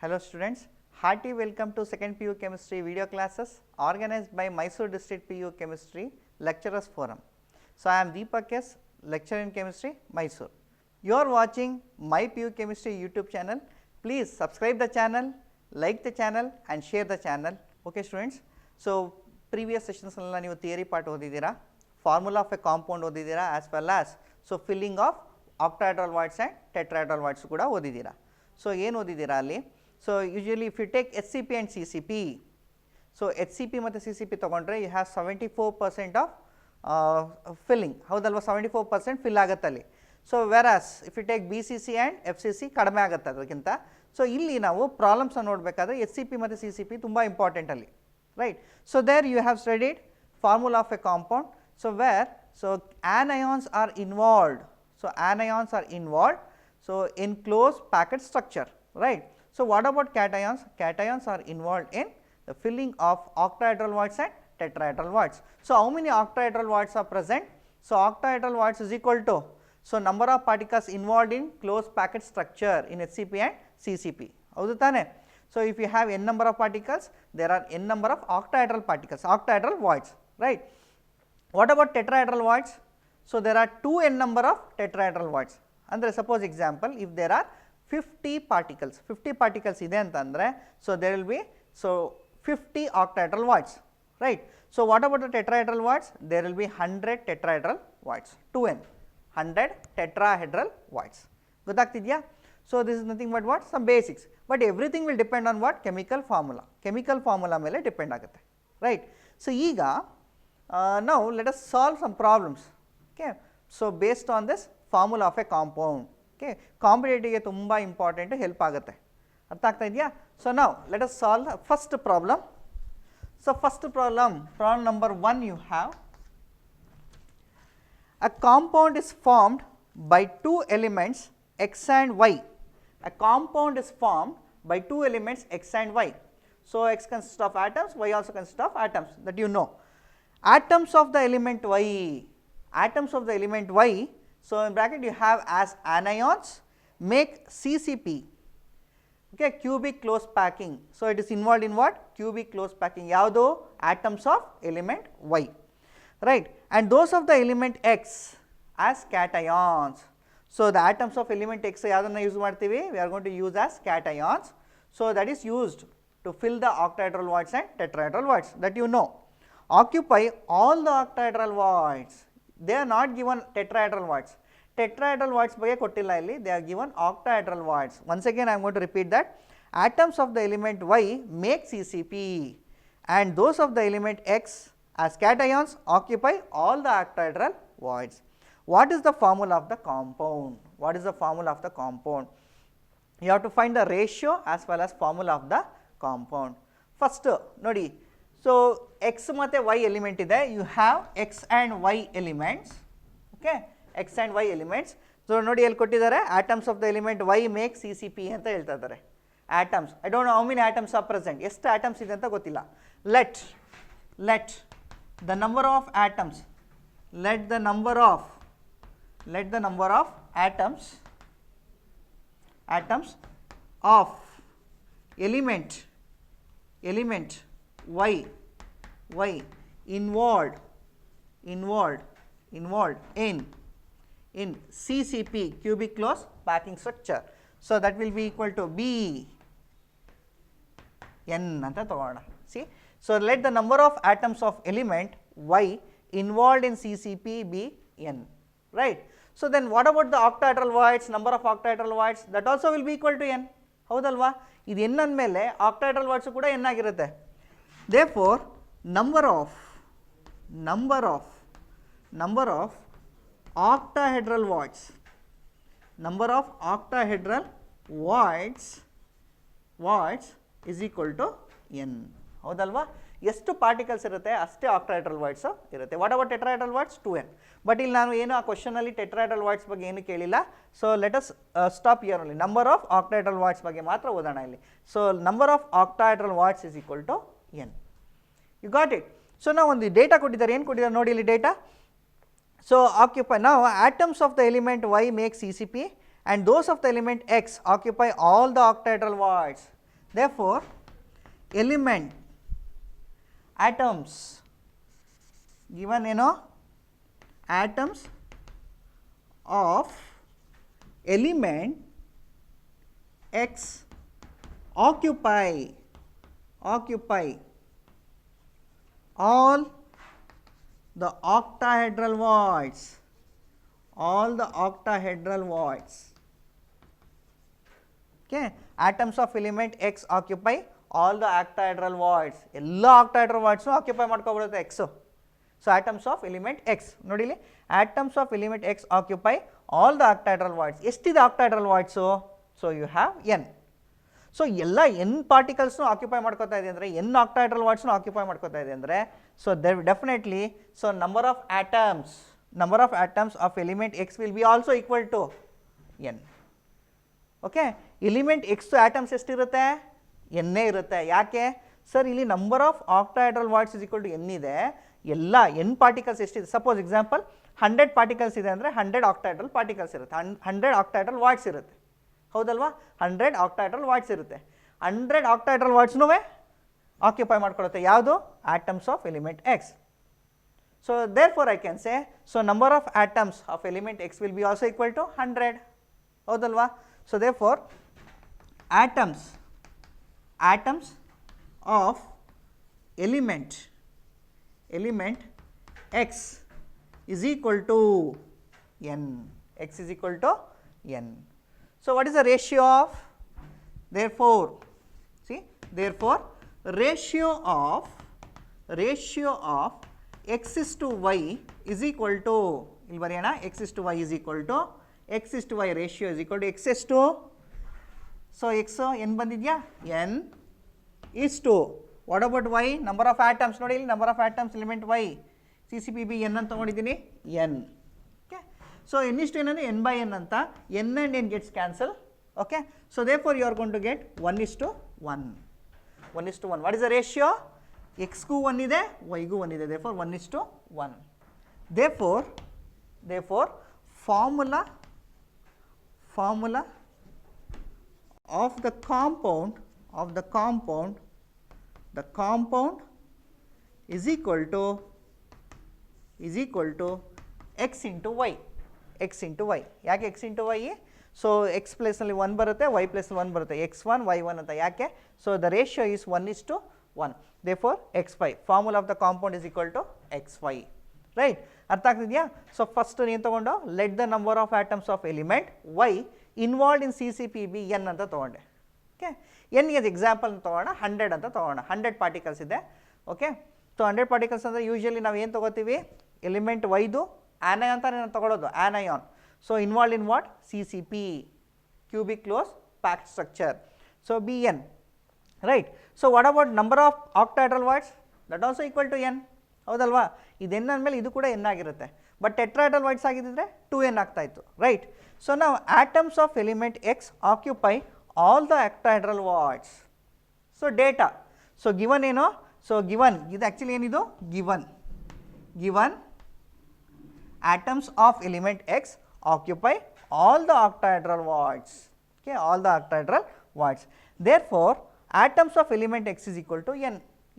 Hello students, hearty welcome to second PU Chemistry video classes organized by Mysore District PU Chemistry Lecturers Forum. So, I am DEEPAK, lecturer in chemistry, Mysore. You are watching my PU Chemistry YouTube channel. Please subscribe the channel, like the channel and share the channel. Okay students, so previous sessions you theory part odidira, formula of a compound odidira as well as so filling of octahedral voids and tetrahedral voids kuda odidira. So, ಏನು ಓದಿದ್ದೀರಾ ಅಲ್ಲಿ? So, usually if you take HCP and CCP, so HCP ಮತ್ತು CCP ತಗೊಂಡ್ರೆ you have 74% of filling, ಹೌದಲ್ವಾ 74% fill ಆಗುತ್ತೆ ಅಲ್ಲಿ. So, whereas if you take BCC and FCC ಕಡಿಮೆ ಆಗುತ್ತೆ ಅದಕ್ಕಿಂತ. ಸೊ ಇಲ್ಲಿ ನಾವು ಪ್ರಾಬ್ಲಮ್ಸ್ ನೋಡಬೇಕಾದ್ರೆ HCP ಮತ್ತು CCP ತುಂಬ ಇಂಪಾರ್ಟೆಂಟ್ ಅಲ್ಲಿ, right. So there you have studied formula of a compound, so where so anions are involved, so anions are involved so in closed packet structure, right. So what about cations? Cations are involved in the filling of octahedral voids and tetrahedral voids. So how many octahedral voids are present? So octahedral voids is equal to so number of particles involved in closed packet structure in HCP and CCP. ಹೌದು ತಾನೆ? So if you have n number of particles, there are n number of octahedral particles, octahedral voids, right. What about tetrahedral voids? So there are 2n number of tetrahedral voids. Andre suppose example, if there are 50 particles ಇದೆ ಅಂತಂದ್ರೆ, so there will be so 50 octahedral voids, right. So what about the tetrahedral voids? There will be 100 tetrahedral voids, 2n, 100 tetrahedral voids. ಗೊತ್ತಾಗ್ತಿದೆಯಾ? So this is nothing but what? Some basics, but everything will depend on what? Chemical formula ಮೇಲೆ depend ಆಗುತ್ತೆ, right. So ಈಗ now let us solve some problems, okay. So based on this formula of a compound, okay, competitive ಗೆ ತುಂಬ important, help ಆಗುತ್ತೆ, ಅರ್ಥ ಆಗ್ತಾ ಇದೆಯಾ? So ನಾವು let us solve the first problem. So first problem number 1, you have a compound is formed by two elements x and y. A compound is formed by two elements x and y. So x consists of atoms, y also consists of atoms, that you know. Atoms of the element y, so in bracket you have as anions make CCP, okay, cubic close packing. So it is involved in what? Cubic close packing. ಯಾವುದು? Atoms of element y, right. And those of the element x as cations. So the atoms of element x ಯಾವ್ದನ್ನ use ಮಾಡ್ತೀವಿ? We are going to use as cations. So that is used to fill the octahedral voids and tetrahedral voids, that you know. Occupy all the octahedral voids. They are not given tetrahedral voids. Tetrahedral voids ಬಗ್ಗೆ ಕೊಟ್ಟಿಲ್ಲ ಇಲ್ಲಿ, they are given octahedral voids. Once again I am going to repeat that. Atoms of the element y make CCP and those of the element x as cations occupy all the octahedral voids. What is the formula of the compound? What is the formula of the compound? You have to find the ratio as well as formula of the compound. First ನೋಡಿ, so x ಮತ್ತು y element ಇದೆ, you have x and y elements, okay, x and y elements. So ನೋಡಿ ಎಲ್ಲಿ ಕೊಟ್ಟಿದ್ದಾರೆ, atoms of the element y make CCP ಅಂತ ಹೇಳ್ತಾ ಇದ್ದಾರೆ. Atoms, I don't know how many atoms are present, ಎಷ್ಟು atoms ಇದೆ ಅಂತ ಗೊತ್ತಿಲ್ಲ. Let the number of atoms, let the number of atoms of element y involved in CCP, cubic close packing structure. So that will be equal to B n anta ತಗೋಣ. See, so let the number of atoms of element y involved in CCP be n, right. So then what about the octahedral voids? Number of octahedral voids, that also will be equal to n, ಹೌದಲ್ವಾ? ಇದು n ಅಂದಮೇಲೆ octahedral voids ಕೂಡ n ಆಗಿರುತ್ತೆ. Therefore number of octahedral voids is equal to n, ಹೌದಲ್ವಾ? ಎಷ್ಟು particles ಇರುತ್ತೆ ಅಷ್ಟೇ octahedral voids ಇರುತ್ತೆ. What about tetrahedral voids? 2n. But ಇಲ್ಲಿ ನಾನು ಏನು ಆ ಕ್ವಶನಲ್ಲಿ ಟೆಟ್ರಾಹೆಡ್ರಲ್ voids ಬಗ್ಗೆ ಏನು ಕೇಳಿಲ್ಲ. So let us stop here only. Number of octahedral voids ಬಗ್ಗೆ ಮಾತ್ರ ಓದೋಣ ಇಲ್ಲಿ. So number of octahedral voids is equal to n. You got it? So ನಾವು ಒಂದು ಡೇಟಾ ಕೊಟ್ಟಿದ್ದಾರೆ, ಏನು ಕೊಟ್ಟಿದ್ದಾರೆ ನೋಡಿ ಇಲ್ಲಿ data. So occupy now atoms of the element y make CCP and those of the element x occupy all the octahedral voids. Therefore, element atoms given atoms of element X occupy all the octahedral voids, okay. Atoms of element X occupy all the octahedral voids, ಎಲ್ಲ octahedral voids occupy ಮಾಡ್ಕೊಬಿಡುತ್ತೆ X. So atoms of element X ನೋಡಿ ಇಲ್ಲಿ atoms of element X occupy all the octahedral voids. ಎಷ್ಟಿದೆ octahedral voids? So you have n. So ಎಲ್ಲ n ಪಾರ್ಟಿಕಲ್ಸ್ನು occupy ಮಾಡ್ಕೋತಾ ಇದೆ ಅಂದರೆ n octahedral voidsನು occupy ಮಾಡ್ಕೋತಾ ಇದೆ ಅಂದರೆ so definitely so number of atoms of element X will be also equal to n. Okay, element X atoms ಎಷ್ಟಿರುತ್ತೆ? ಎನ್ನೇ ಇರುತ್ತೆ. ಯಾಕೆ ಸರ್ ಇಲ್ಲಿ number of octahedral voids is equal to N ಇದೆ, ಎಲ್ಲ ಎನ್ ಪಾರ್ಟಿಕಲ್ಸ್ ಎಷ್ಟಿದೆ? ಸಪೋಸ್ ಎಕ್ಸಾಂಪಲ್ 100 ಪಾರ್ಟಿಕಲ್ಸ್ ಇದೆ ಅಂದರೆ 100 ಆಕ್ಟಾಹೆಡ್ರಲ್ ಪಾರ್ಟಿಕಲ್ಸ್ ಇರುತ್ತೆ, 100 ಆಕ್ಟಾಹೆಡ್ರಲ್ ವಾಯ್ಡ್ಸ್ ಇರುತ್ತೆ, ಹೌದಲ್ವಾ? 100 ಆಕ್ಟಾಹೆಡ್ರಲ್ ವಾಯ್ಡ್ಸ್ ಇರುತ್ತೆ. 100 ಆಕ್ಟಾಹೆಡ್ರಲ್ ವಾಯ್ಡ್ಸ್ನೂ ಆಕ್ಯುಪೈ ಮಾಡ್ಕೊಳ್ಳುತ್ತೆ ಯಾವುದು? Atoms of element X. So therefore I can say so number of atoms of element X will be also equal to 100, ಹೌದಲ್ವಾ? So therefore atoms of element X is equal to n. X is equal to n. So what is the ratio of? Therefore ratio of x is to y is equal to, ಇಲ್ಲಿ ಬರೆಯೋಣ, x is to y is equal to x is to y ratio is equal to x is to, so x n ಬಂದಿದ್ಯಾ, n is to, what about y? Number of atoms ನೋಡಿ ಇಲ್ಲಿ, number of atoms element y CCPB n ಅಂತ ತಗೊಂಡಿದ್ದೀನಿ, n. okay, so n is to n ಅಂದರೆ n by n ಅಂತ, n and n gets cancel. okay, so therefore you are going to get 1 is to 1. What is the ratio? x ಗೂ 1 ಇದೆ, y ಗೂ 1 ಇದೆ, therefore 1 is to 1. therefore formula of the compound is equal to x into y. ಯಾಕೆ x into y? So x ಪ್ಲೇಸ್ನಲ್ಲಿ 1 ಬರುತ್ತೆ, y ಪ್ಲೇಸ್ನಲ್ಲಿ 1 ಬರುತ್ತೆ, x1 y1 ಅಂತ. ಯಾಕೆ? So the ratio is 1 is to 1. therefore xy, formula of the compound is equal to xy. Right, ಅರ್ಥ ಆಗ್ತಿದೆಯಾ? So first ಏನು ತೊಗೊಂಡು let the number of atoms of element Y involved in CCPB n ಅಂತ ತೊಗೊಂಡೆ. Okay, ಎನ್ಗೆ example ತೊಗೋಣ, 100 ಅಂತ ತೊಗೋಣ. 100 particles ಇದೆ. ಓಕೆ, ಸೊ 100 ಪಾರ್ಟಿಕಲ್ಸ್ ಅಂದರೆ ಯೂಶ್ವಲಿ ನಾವು ಏನು ತೊಗೋತೀವಿ? ಎಲಿಮೆಂಟ್ ವೈದು ಆನಯಾನ್ ಅಂತ ನಾನು ತೊಗೊಳೋದು, anion. So involved in what? CCP, cubic close packed structure. So Bn, right. So what about number of octahedral voids? That also equal to n, ಹೌದಲ್ವಾ? ಇದು n ಅಂದಮೇಲೆ ಇದು ಕೂಡ n ಆಗಿರುತ್ತೆ. ಬಟ್ ಟೆಟ್ರಾಹೆಡ್ರಲ್ ವಾಯ್ಡ್ಸ್ ಆಗಿದ್ದರೆ 2n ಆಗ್ತಾ ಇತ್ತು, right? So ನಾವು atoms of element X occupy all the octahedral voids. So data, so given ಏನು? ಸೊ ಗಿವನ್ ಇದು ಆ್ಯಕ್ಚುಲಿ ಏನಿದು? Given atoms of element x occupy all the octahedral voids. Okay, all the octahedral voids. Therefore atoms of element x is equal to n.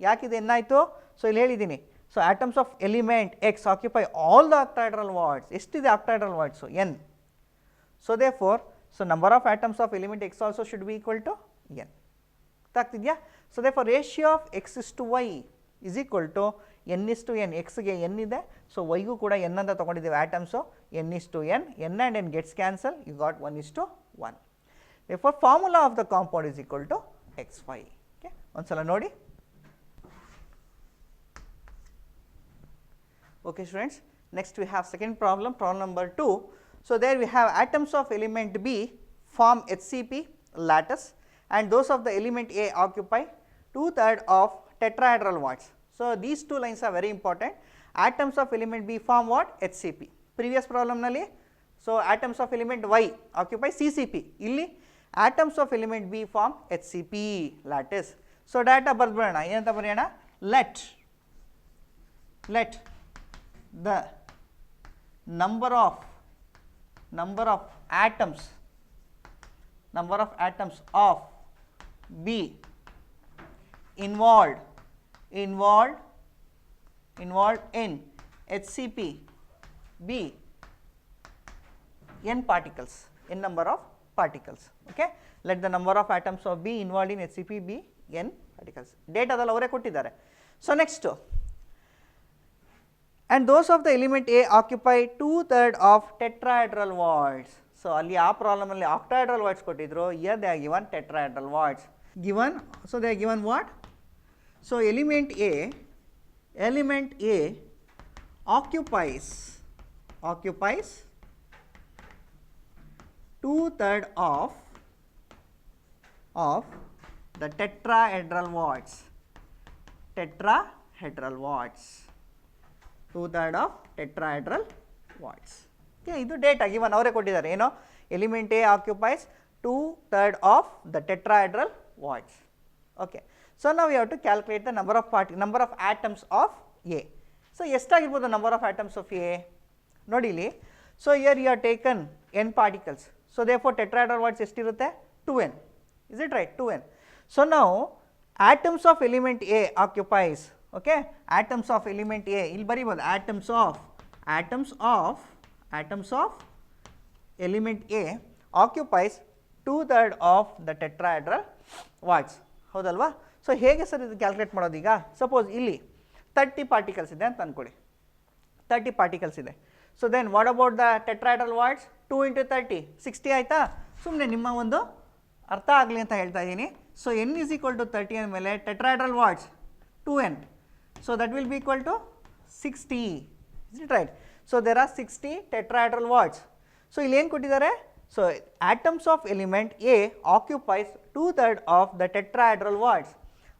ಯಾಕಿದೆ n ಆಯಿತು? So ಇಲ್ಲಿ ಹೇಳಿದ್ದೀನಿ. So atoms of element x occupy all the octahedral voids. ಎಷ್ಟಿದೆ octahedral voids? n. So therefore, so number of atoms of element x also should be equal to n. ಗೊತ್ತಾಗ್ತಿದೆಯಾ? So therefore ratio of x is to y is equal to n is to n. x ಗೆ n ಇದೆ, so y ಗೂ ಕೂಡ n ಅಂತ ತೊಗೊಂಡಿದ್ದೀವಿ atoms, n is to n, n and n gets cancel, you got 1 is to 1. therefore formula of the compound is equal to xy. okay, ಒಂದ್ಸಲ ನೋಡಿ. okay students, next we have second problem number 2. so there we have atoms of element B form HCP lattice and those of the element A occupy 2/3 of tetrahedral voids. So these two lines are very important. Atoms of element B form what? HCP. Previous problem nalli, so atoms of element Y occupy CCP. Illi atoms of element B form HCP lattice. So data barbidoಣ, ಏನಂತ ಬರೆಯೋಣ? let the number of atoms of B involved in HCP be n particles, n number of particles. Okay, let the number of atoms of B involved in HCP be n particles. Data adalla avare kottidare. So next, and those of the element A occupy 2/3 of tetrahedral voids. So alli aa problem alli octahedral voids kottidru, here they are given tetrahedral voids given. So they are given what? So element A occupies 2/3 of the tetrahedral voids. 2/3 of tetrahedral voids. Okay, ಇದು data given ಅವರೇ ಕೊಟ್ಟಿದ್ದಾರೆ. ಏನೋ element A occupies 2/3 of the tetrahedral voids. Okay, so now we have to calculate the number of atoms of A. So ಎಷ್ಟಾಗಿರ್ಬೋದು number of atoms of A? ನೋಡಿ ಇಲ್ಲಿ. So here you have taken n particles. So therefore tetrahedral voids ಎಷ್ಟಿರುತ್ತೆ? 2n. Is it right? 2n. So now atoms of element A occupies, okay, atoms of element A, ಇಲ್ಲಿ ಬರೀಬೋದು atoms of element A occupies 2/3 of the tetrahedral voids. ಹೌದಲ್ವಾ? So ಹೇಗೆ sir ಇದು calculate ಮಾಡೋದು? ಈಗ suppose ಇಲ್ಲಿ 30 particles ಇದೆ ಅಂತ ಅಂದ್ಕೊಳ್ಳಿ, 30 ಪಾರ್ಟಿಕಲ್ಸ್ ಇದೆ. So then what about the tetrahedral voids? 2 × 30 60 ಆಯಿತಾ? ಸುಮ್ಮನೆ ನಿಮ್ಮ ಒಂದು ಅರ್ಥ ಆಗಲಿ ಅಂತ ಹೇಳ್ತಾ ಇದ್ದೀನಿ. ಸೊ n = 30 ಅಂದಮೇಲೆ tetrahedral voids 2n. So that will be equal to 60. Is it right? So there are 60 tetrahedral voids. So ಇಲ್ಲಿ ಏನು ಕೊಟ್ಟಿದ್ದಾರೆ? So atoms of element A occupies 2/3 of the tetrahedral voids.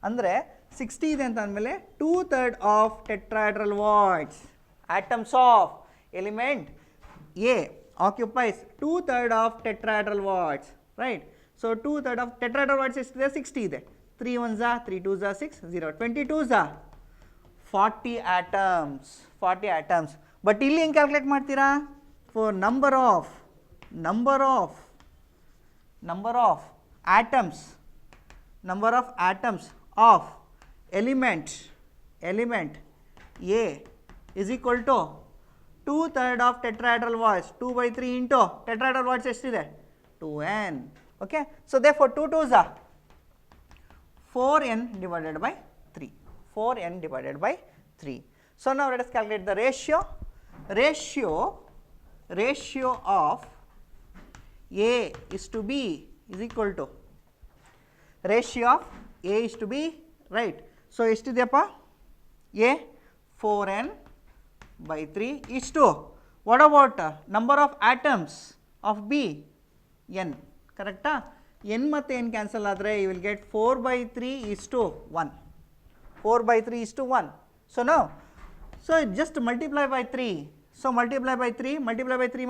ಅಂದರೆ 60 ಇದೆ ಅಂತ ಅಂದಮೇಲೆ 2/3 of tetrahedral voids. Atoms of element A occupies 2/3 of tetrahedral voids, right? So 2/3 of tetrahedral voids ಎಷ್ಟಿದೆ? 60 ಇದೆ. 3 1s are 3 2s are 6 0 22s are 40 atoms. But ಇಲ್ಲಿ ಹೆಂಗೆ calculate ಮಾಡ್ತೀರಾ? For number of atoms of element A is equal to 2/3 of tetrahedral voids. 2/3 into tetrahedral voids ಎಷ್ಟಿದೆ? 2n. Okay, so therefore 2 2s are 4n divided by 3. 4n divided by 3. So now let us calculate the ratio of A is to B is equal to ratio of A is to B, right? So ಎಷ್ಟಿದೆಯಪ್ಪ? A 4n by 3 is to, what about number of atoms of B? n. ಕರೆಕ್ಟಾ? n ಮತ್ತು n cancel ಆದರೆ you will get 4/3 is to 1. 4/3 is to 1. So now, so just multiply by 3. So multiply by 3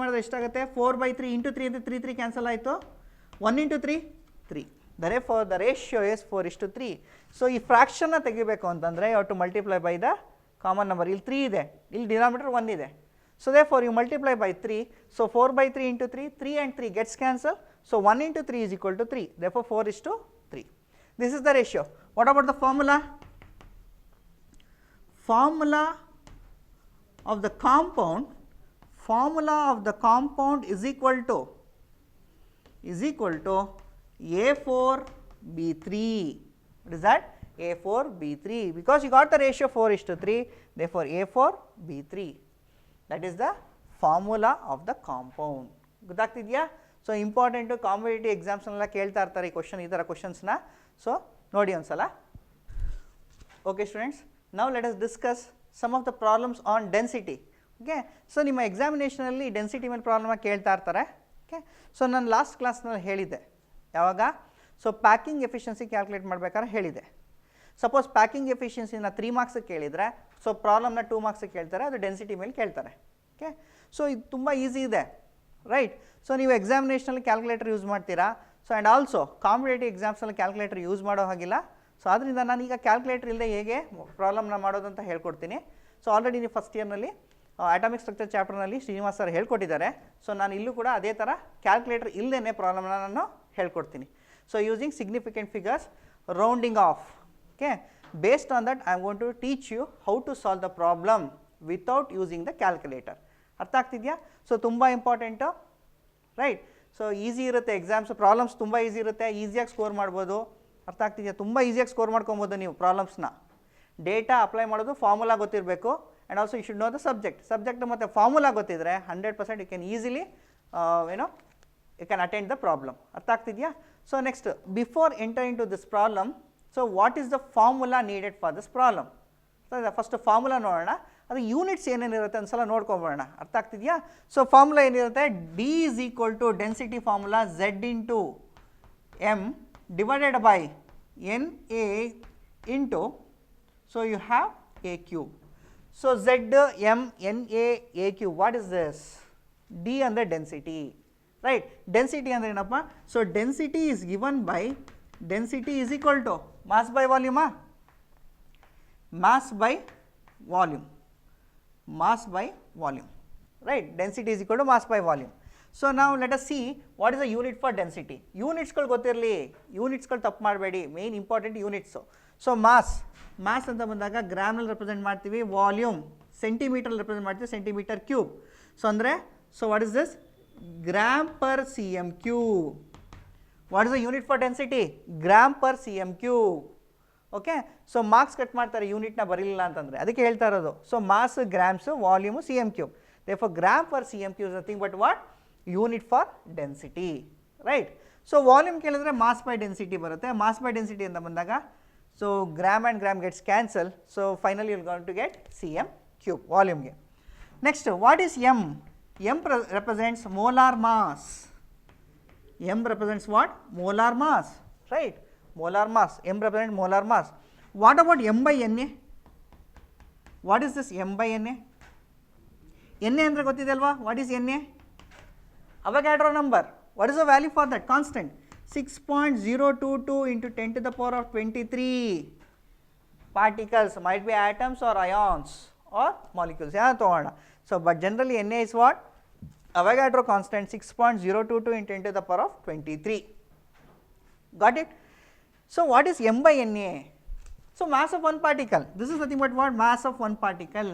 ಮಾಡಿದ್ರೆ ಎಷ್ಟಾಗುತ್ತೆ? 4/3 into 3 ಅಂದರೆ 3 cancel ಆಯಿತು. 1 into 3 3. Therefore the ratio is 4:3. So ಈ ಫ್ರಾಕ್ಷನ್ನ ತೆಗಿಬೇಕು ಅಂತಂದರೆ you have to multiply by the common number. ಇಲ್ಲಿ 3 ಇದೆ, ಇಲ್ಲಿ ಡಿನಾಮಿನೇಟರ್ 1 ಇದೆ. So therefore you multiply by 3. So 4/3 into 3, 3 and 3 gets cancelled. So 1 into 3 is equal to 3. Therefore 4:3. This is the ratio. What about the formula? Formula of the compound is equal to A4B3. What is that? A4B3, because you got the ratio 4:3, therefore A4B3. That is the formula of the compound. ಗೊತ್ತಾಗ್ತಿದೆಯಾ? So important, competitive ಎಕ್ಸಾಮ್ಸ್ನೆಲ್ಲ ಕೇಳ್ತಾ ಇರ್ತಾರೆ ಈ question, ಈ ಥರ ಕ್ವಶನ್ಸ್ನ. So ನೋಡಿ ಒಂದ್ಸಲ. Okay students, now let us discuss some of the problems on density. Okay, so ನಿಮ್ಮ ಎಕ್ಸಾಮಿನೇಷನಲ್ಲಿ ಡೆನ್ಸಿಟಿ ಮೇಲೆ ಪ್ರಾಬ್ಲಮ್ ಕೇಳ್ತಾ ಇರ್ತಾರೆ. ಓಕೆ, ಸೊ ನಾನು ಲಾಸ್ಟ್ ಕ್ಲಾಸ್ನಲ್ಲಿ ಹೇಳಿದ್ದೆ, ಯಾವಾಗ? ಸೊ ಪ್ಯಾಕಿಂಗ್ ಎಫಿಷಿಯನ್ಸಿ ಕ್ಯಾಲ್ಕುಲೇಟ್ ಮಾಡಬೇಕಾದ್ರೆ ಹೇಳಿದೆ. ಸಪೋಸ್ ಪ್ಯಾಕಿಂಗ್ ಎಫಿಷಿಯನ್ಸಿನ 3 ಮಾರ್ಕ್ಸಿಗೆ ಕೇಳಿದರೆ, ಸೊ ಪ್ರಾಬ್ಲಮ್ನ 2 ಮಾರ್ಕ್ಸಿಗೆ ಕೇಳ್ತಾರೆ, ಅದು ಡೆನ್ಸಿಟಿ ಮೇಲೆ ಕೇಳ್ತಾರೆ. ಓಕೆ, ಸೊ ಇದು ತುಂಬ ಈಸಿ ಇದೆ, ರೈಟ್? ಸೊ ನೀವು ಎಕ್ಸಾಮಿನೇಷನಲ್ಲಿ ಕ್ಯಾಲ್ಕುಲೇಟರ್ ಯೂಸ್ ಮಾಡ್ತೀರಾ. ಸೊ ಆ್ಯಂಡ್ ಆಲ್ಸೋ ಕಾಂಪಿಟೇಟಿವ್ ಎಕ್ಸಾಮ್ಸಲ್ಲಿ ಕ್ಯಾಲ್ಕುಲೇಟರ್ ಯೂಸ್ ಮಾಡೋ ಹಾಗಿಲ್ಲ. ಸೊ ಆದ್ದರಿಂದ ನಾನೀಗ ಕ್ಯಾಲ್ಕುಲೇಟರ್ ಇಲ್ಲದೆ ಹೇಗೆ ಪ್ರಾಬ್ಲಮ್ನ ಮಾಡೋದು ಅಂತ ಹೇಳ್ಕೊಡ್ತೀನಿ. ಸೊ ಆಲ್ರೆಡಿ ನೀವು ಫಸ್ಟ್ ಇಯರ್ನಲ್ಲಿ ಅಟಾಮಿಕ್ ಸ್ಟ್ರಕ್ಚರ್ ಚಾಪ್ಟರ್ನಲ್ಲಿ ಶ್ರೀನಿವಾಸ್ ಸರ್ ಹೇಳ್ಕೊಟ್ಟಿದ್ದಾರೆ. ಸೊ ನಾನು ಇಲ್ಲೂ ಕೂಡ ಅದೇ ಥರ ಕ್ಯಾಲ್ಕುಲೇಟರ್ ಇಲ್ಲದೇ ಪ್ರಾಬ್ಲಮ್ನ ನಾನು ಹೇಳ್ಕೊಡ್ತೀನಿ. So using significant figures, rounding of, Okay, based on that I am going to teach you how to solve the problem without using the calculator. ಅರ್ಥ ಆಗ್ತಿದೆಯಾ? ಸೊ ತುಂಬ ಇಂಪಾರ್ಟೆಂಟು, ರೈಟ್. ಸೊ ಈಸಿ ಇರುತ್ತೆ exams, problems ತುಂಬ easy ಇರುತ್ತೆ, ಈಸಿಯಾಗಿ score ಮಾಡ್ಬೋದು. ಅರ್ಥ ಆಗ್ತಿದೆಯಾ? ತುಂಬ ಈಸಿಯಾಗಿ ಸ್ಕೋರ್ ಮಾಡ್ಕೊಬೋದು ನೀವು ಪ್ರಾಬ್ಲಮ್ಸ್ನ. ಡೇಟಾ ಅಪ್ಲೈ ಮಾಡೋದು ಫಾರ್ಮುಲಾ ಗೊತ್ತಿರಬೇಕು, and also you should know the subject ಮತ್ತು ಫಾರ್ಮುಲಾ ಗೊತ್ತಿದ್ರೆ 100% you can easily you can attend the problem. ಅರ್ಥ ಆಗ್ತಿದೆಯಾ? So next before enter into this problem, so what is the formula needed for this problem? First formula ನೋಡೋಣ, ಅದು units ಏನೇನಿರುತ್ತೆ ಒಂದ್ಸಲ ನೋಡ್ಕೊಂಬೋಣ. ಅರ್ಥ ಆಗ್ತಿದೆಯಾ? ಸೊ ಫಾರ್ಮುಲಾ ಏನಿರುತ್ತೆ, D is equal to density formula Z into M divided by N A into, so you have a cube. So Z M N A cube, what is this? D ಅಂದರೆ density, right. Density ಅಂದರೆ ಏನಪ್ಪ? So density is given by, density is equal to mass by ವಾಲ್ಯೂಮಾ? Mass by volume, mass by volume, right? Density is equal to mass by volume. So now let us see what is the unit for density. Units ಗಳು ಗೊತ್ತಿರಲಿ, units ಗಳು ತಪ್ಪು ಮಾಡಬೇಡಿ, main important units. So mass ಅಂತ ಬಂದಾಗ ಗ್ರಾಮ್ನಲ್ಲಿ represent ಮಾಡ್ತೀವಿ, volume centimetre represent ಮಾಡ್ತೀವಿ, ಸೆಂಟಿಮೀಟರ್ ಕ್ಯೂಬ್. ಸೊ ಅಂದರೆ, so what is this? Gram per C M cube. What is the unit for density? Gram per C M cube. Okay, so marks cut ಮಾಡ್ತಾರೆ ಯೂನಿಟ್ನ ಬರಲಿಲ್ಲ ಅಂತಂದರೆ, ಅದಕ್ಕೆ ಹೇಳ್ತಾ ಇರೋದು. So mass grams, volume C M cube. Therefore gram per C M cube is nothing but what? Unit for density, right. So volume ಕೇಳಿದ್ರೆ mass by density ಬರುತ್ತೆ. Mass by density ಅಂತ ಬಂದಾಗ, so gram and gram gets cancel, so finally you going to get C M cube ವಾಲ್ಯೂಮ್ಗೆ. Next, what is M? M represents molar mass. M represents what? Molar mass, right? Molar mass. M represents molar mass. What about M by Na? What is this M by Na? Na andre gottide alva? What is Na? Avogadro number. What is the value for that? Constant. 6.022 into 10 to the power of 23 particles, might be atoms or ions or molecules. Yeah, togona. So but generally Na is what? Avogadro constant 6.022 into 10 to the power of 23. Got it? So what is M by Na? So mass of one particle. This is nothing but what? Mass of one particle.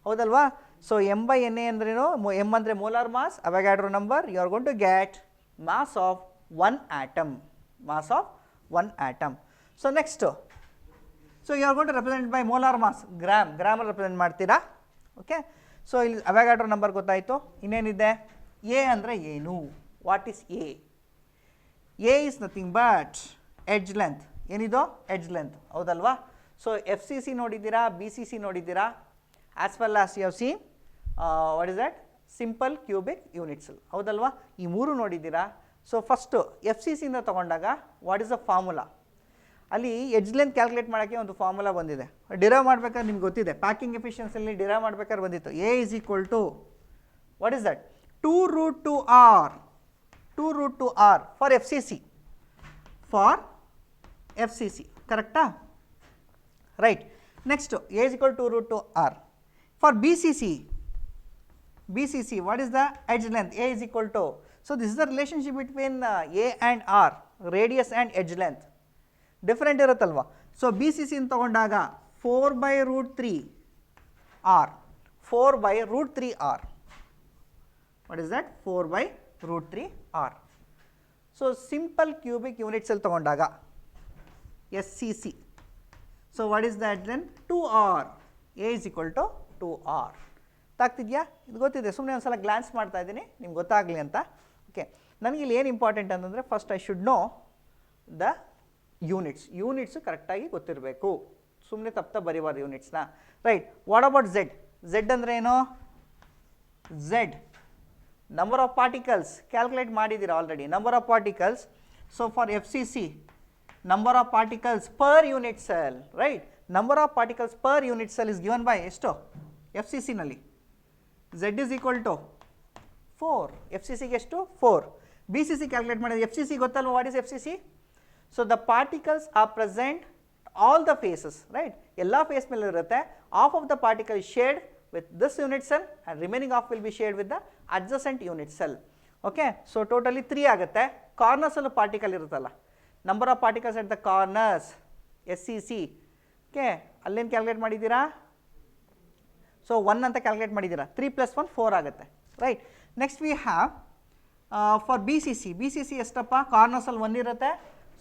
Houdalva? So M by Na andreno, M andre molar mass, Avogadro number, you are going to get mass of one atom. Mass of one atom. So next, so you are going to represent by molar mass, gram. Gram represent ಮಾಡ್ತೀರಾ? Okay. So ಇಲ್ಲಿ Avogadro number ಗೊತ್ತಾಯಿತು. ಇನ್ನೇನಿದೆ? A ಅಂದರೆ ಏನು? What is A? A is nothing but edge length. ಏನಿದು? Edge length, ಹೌದಲ್ವಾ? So F C C ನೋಡಿದ್ದೀರಾ, B C C ನೋಡಿದ್ದೀರಾ, as well as you have seen what is that? Simple cubic units, ಹೌದಲ್ವಾ? ಈ ಮೂರು ನೋಡಿದ್ದೀರಾ. ಸೊ ಫಸ್ಟು ಎಫ್ ಸಿ ಸಿಯಿಂದ ತೊಗೊಂಡಾಗ ವಾಟ್ ಇಸ್ ದ ಫಾರ್ಮುಲಾ? ಅಲ್ಲಿ ಎಡ್ಜ್ ಲೆಂತ್ ಕ್ಯಾಲ್ಕುಲೇಟ್ ಮಾಡೋಕ್ಕೆ ಒಂದು ಫಾರ್ಮುಲಾ ಬಂದಿದೆ. ಡಿರೈವ್ ಮಾಡ್ಬೇಕಾದ್ರೆ ನಿಮ್ಗೆ ಗೊತ್ತಿದೆ, ಪ್ಯಾಕಿಂಗ್ ಎಫಿಷಿಯನ್ಸಿಯಲ್ಲಿ ಡಿರೈವ್ ಮಾಡ್ಬೇಕಾದ್ರೆ ಬಂದಿತ್ತು. A is equal to what is that? 2√2r. 2√2r for F C C. For F C C, ಕರೆಕ್ಟಾ? Right. Next, A is equal 2√2r. For B C C, what is the edge length? A is equal to, so this is the relationship between A and R, radius and edge length. Different ಇರುತ್ತಲ್ವಾ? So B C C ಅಂತ ತಗೊಂಡಾಗ 4/√3r. 4/√3r. What is that? 4/√3r. So simple cubic units ಅಲ್ಲಿ ತಗೊಂಡಾಗ S C C. So what is the edge length? 2r. A is equal to 2r. ಗೊತ್ತಾಗ್ತಿದೆಯಾ? ಇದು ಗೊತ್ತಿದೆ, ಸುಮ್ಮನೆ ಒಂದು ಸಲ ಗ್ಲಾನ್ಸ್ ಮಾಡ್ತಾ ಇದ್ದೀನಿ ನಿಮ್ಗೆ ಗೊತ್ತಾಗಲಿ ಅಂತ. ಓಕೆ, ನನಗೆ ಇಲ್ಲಿ ಏನು ಇಂಪಾರ್ಟೆಂಟ್ ಅಂತಂದರೆ, first I should know the units ಕರೆಕ್ಟಾಗಿ ಗೊತ್ತಿರಬೇಕು. ಸುಮ್ಮನೆ ತಪ್ಪ ಬರೀಬಾರ್ದು ಯೂನಿಟ್ಸ್ನ, right. What about Z? Z ಅಂದರೆ ಏನು? Z number of particles calculate ಮಾಡಿದ್ದೀರಾ already, number of particles. So for F C C, number of particles per unit cell, right. Number of particles per unit cell is given by ಎಷ್ಟು? F C ಸಿನಲ್ಲಿ Z is equal to 4. F C ಸಿಗೆ ಎಷ್ಟು? 4. B C C calculate ಮಾಡಿದ್ರೆ F C C ಗೊತ್ತಲ್ವ? What is F C C? So the particles are present all the faces, right. ಎಲ್ಲ face ಮೇಲೆ ಇರುತ್ತೆ. Half of the particle shared with this unit cell and remaining half will be shared with the adjacent unit cell. Okay, so totally 3 ಆಗುತ್ತೆ. ಕಾರ್ನರ್ಸಲ್ಲೂ particle ಇರುತ್ತಲ್ಲ, number of particles at the corners SCC. Okay, ಅಲ್ಲೇನು calculate ಮಾಡಿದ್ದೀರಾ? So 1 ಅಂತ calculate ಮಾಡಿದ್ದೀರಾ. 3 + 1 4 ಆಗುತ್ತೆ, right. Next we have for B C C ಎಷ್ಟಪ್ಪ? ಕಾರ್ನರ್ಸಲ್ಲಿ 1 ಇರುತ್ತೆ.